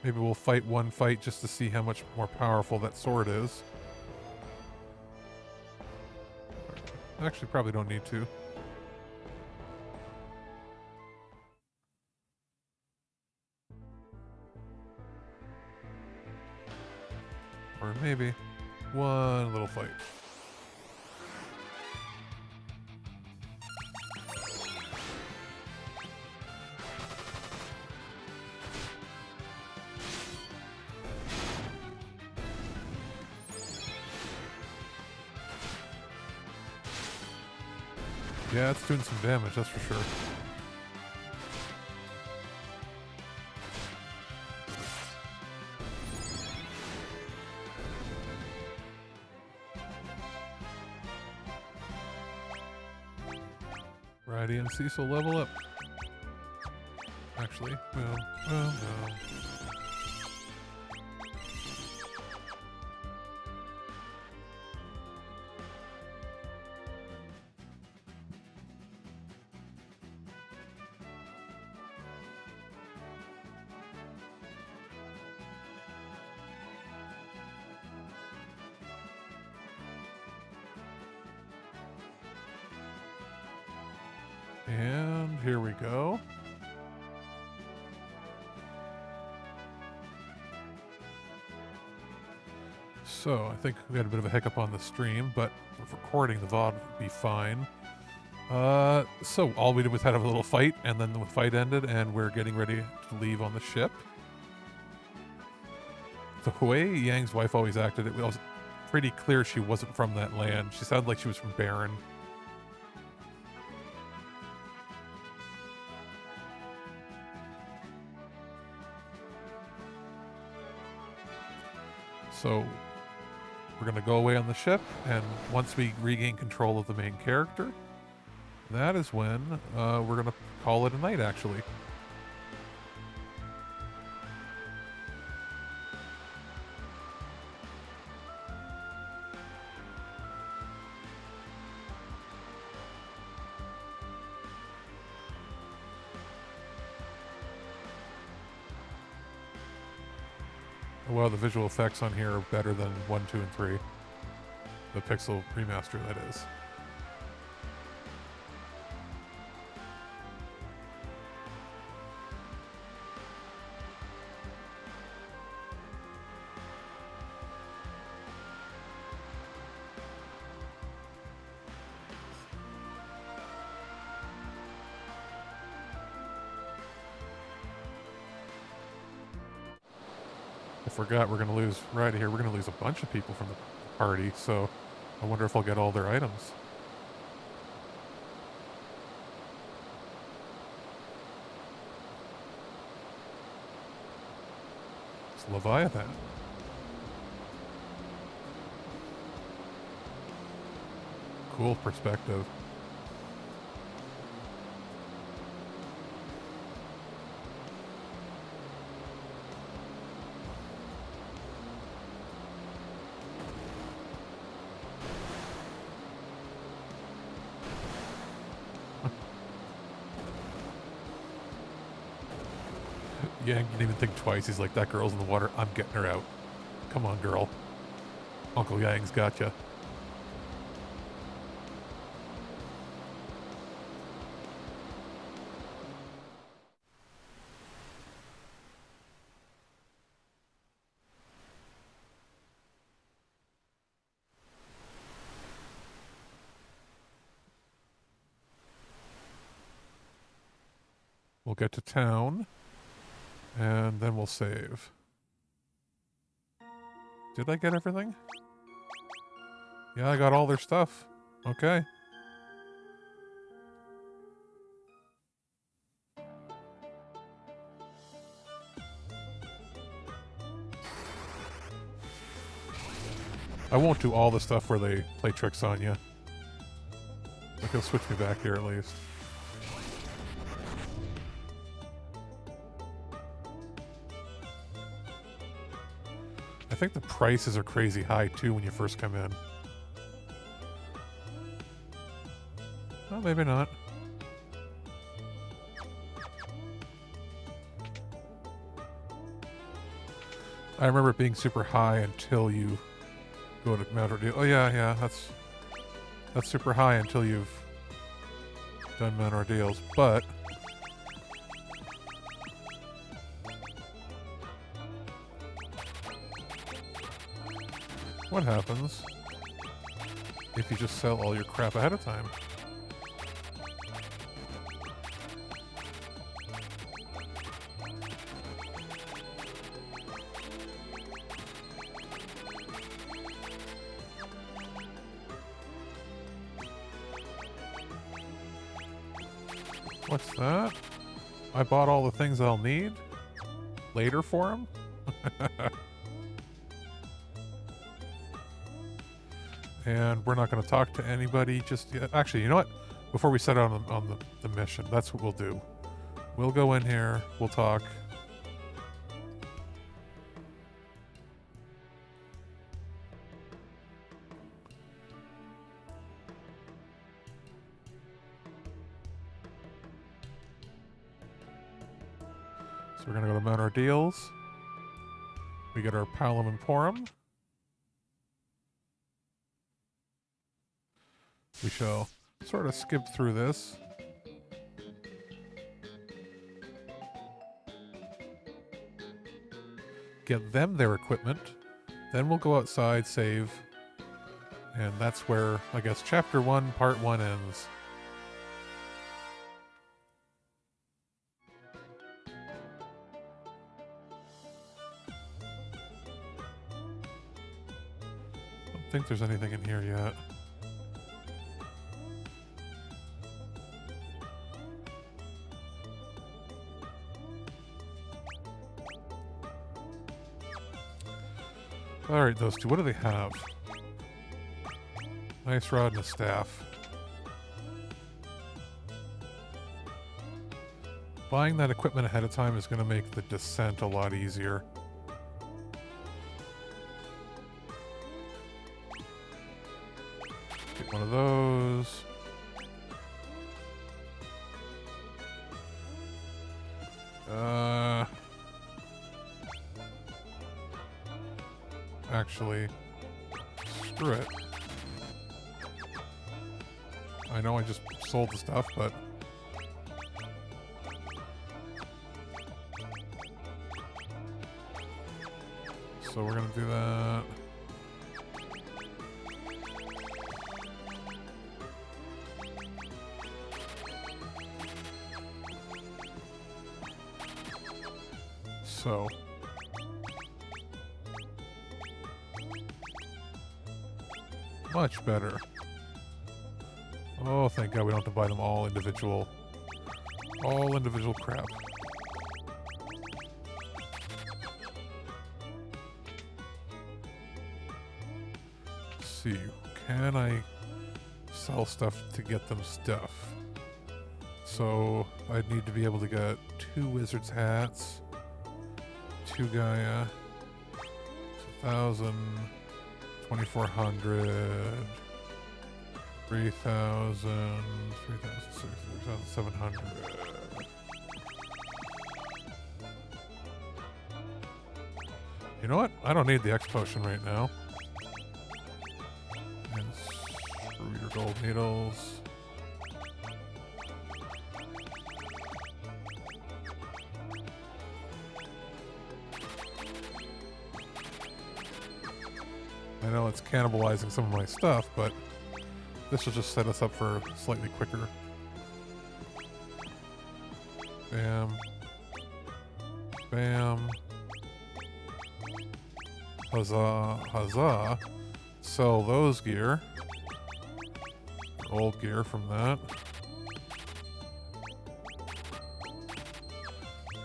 Maybe we'll fight one fight just to see how much more powerful that sword is. Actually, probably don't need to. Or maybe one little fight. Yeah, it's doing some damage, that's for sure. Righty and Cecil level up. Actually, no. And here we go. So, I think we had a bit of a hiccup on the stream, but with recording, the VOD would be fine. So all we did was have a little fight, and then the fight ended, and we're getting ready to leave on the ship. The way Yang's wife always acted, it was pretty clear she wasn't from that land. She sounded like she was from Baron. So we're going to go away on the ship, and once we regain control of the main character, that is when we're going to call it a night, actually. Well, the visual effects on here are better than 1, 2, and 3. The Pixel Remaster, that is. I forgot we're going to lose, right here, we're going to lose a bunch of people from the party, so I wonder if I'll get all their items. It's Leviathan. Cool perspective. Yang didn't even think twice. He's like, that girl's in the water. I'm getting her out. Come on, girl. Uncle Yang's got ya. We'll get to town. And then we'll save. Did I get everything? Yeah, I got all their stuff. Okay. I won't do all the stuff where they play tricks on you. Like, he'll switch me back here at least. I think the prices are crazy high, too, when you first come in. Well, maybe not. I remember it being super high until you go to Mount Ordeal. Oh, yeah, that's super high until you've done Mount Ordeals, but... what happens if you just sell all your crap ahead of time? What's that? I bought all the things I'll need later for him? And we're not going to talk to anybody just yet. Actually, you know what? Before we set out on the mission, that's what we'll do. We'll go in here. We'll talk. So we're going to go to Mount our deals. We get our Palom and Porum. We shall sort of skip through this. Get them their equipment. Then we'll go outside, save. And that's where, I guess, Chapter 1, Part 1 ends. I don't think there's anything in here yet. Alright, those two. What do they have? Nice rod and a staff. Buying that equipment ahead of time is going to make the descent a lot easier. Get one of those. Actually, screw it. I know I just sold the stuff, but... So we're gonna do that. So... Much better. Oh, thank God we don't have to buy them all individual crap. Let's see, can I sell stuff to get them stuff? So I'd need to be able to get 2 wizard's hats, 2 Gaia, 1,000, 2,400, 3,000, 3,600, 3,700. You know what? I don't need the X potion right now. And screw your gold needles. I know it's cannibalizing some of my stuff, but this will just set us up for slightly quicker. Bam. Bam. Huzzah. Huzzah. Sell those gear. Old gear from that.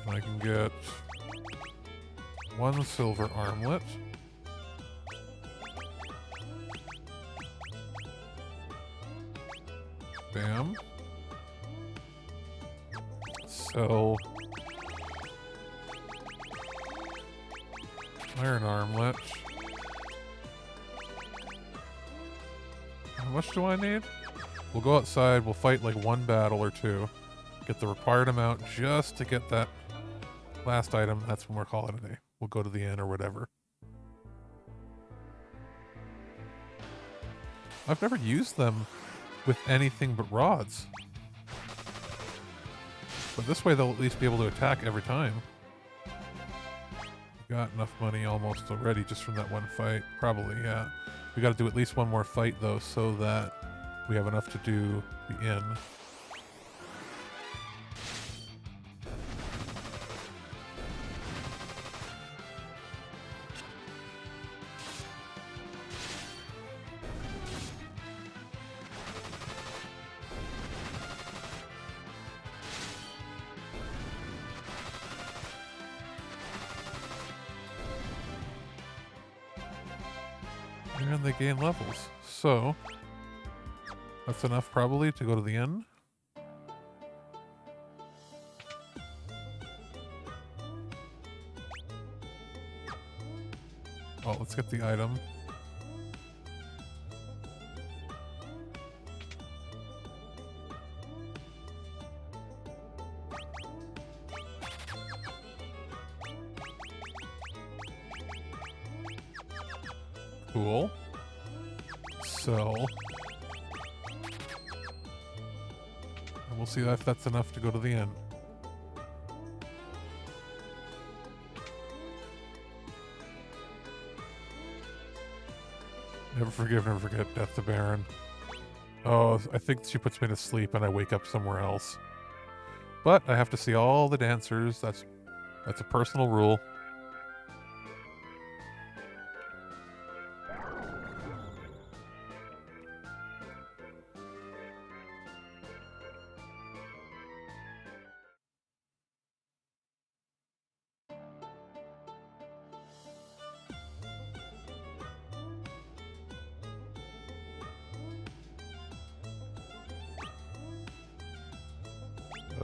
And I can get 1 silver armlet. Bam. So, iron armlet. How much do I need? We'll go outside, we'll fight like 1 battle or 2. Get the required amount just to get that last item. That's when we're calling it a day. We'll go to the inn or whatever. I've never used them with anything but rods. But this way they'll at least be able to attack every time. We got enough money almost already just from that 1 fight. Probably, yeah. We gotta do at least 1 more fight though so that we have enough to do the inn. And they gain levels. So, that's enough probably to go to the end. Oh, let's get the item. Cool. So, and we'll see if that's enough to go to the end. Never forgive, never forget. Death to Baron. Oh, I think she puts me to sleep and I wake up somewhere else. But I have to see all the dancers. That's a personal rule.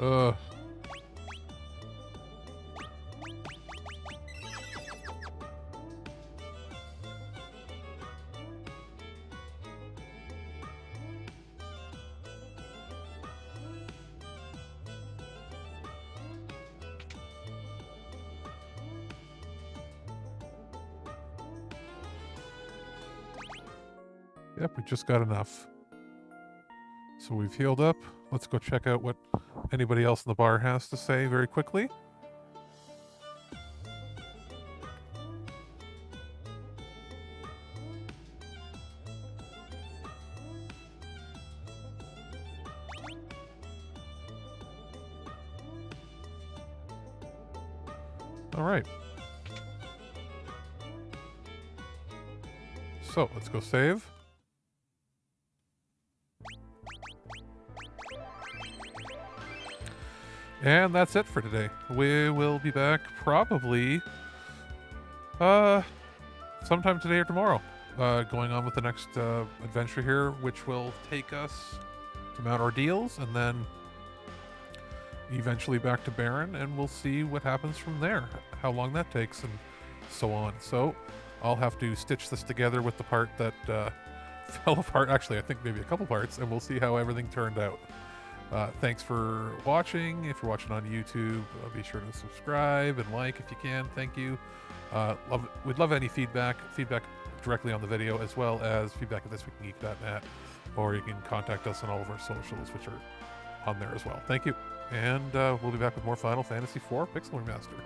Ugh. Yep, we just got enough. So we've healed up. Let's go check out what anybody else in the bar has to say very quickly. All right. So let's go save. And that's it for today. We will be back probably sometime today or tomorrow. Going on with the next adventure here, which will take us to Mount Ordeals and then eventually back to Baron, and we'll see what happens from there, how long that takes, and so on. So I'll have to stitch this together with the part that fell apart. Actually, I think maybe a couple parts, and we'll see how everything turned out. Thanks for watching. If you're watching on YouTube, be sure to subscribe and like if you can. Thank you. We'd love any feedback directly on the video, as well as feedback at ThisWeekInGeek.net, or you can contact us on all of our socials, which are on there as well. Thank you, and we'll be back with more Final Fantasy IV Pixel Remaster.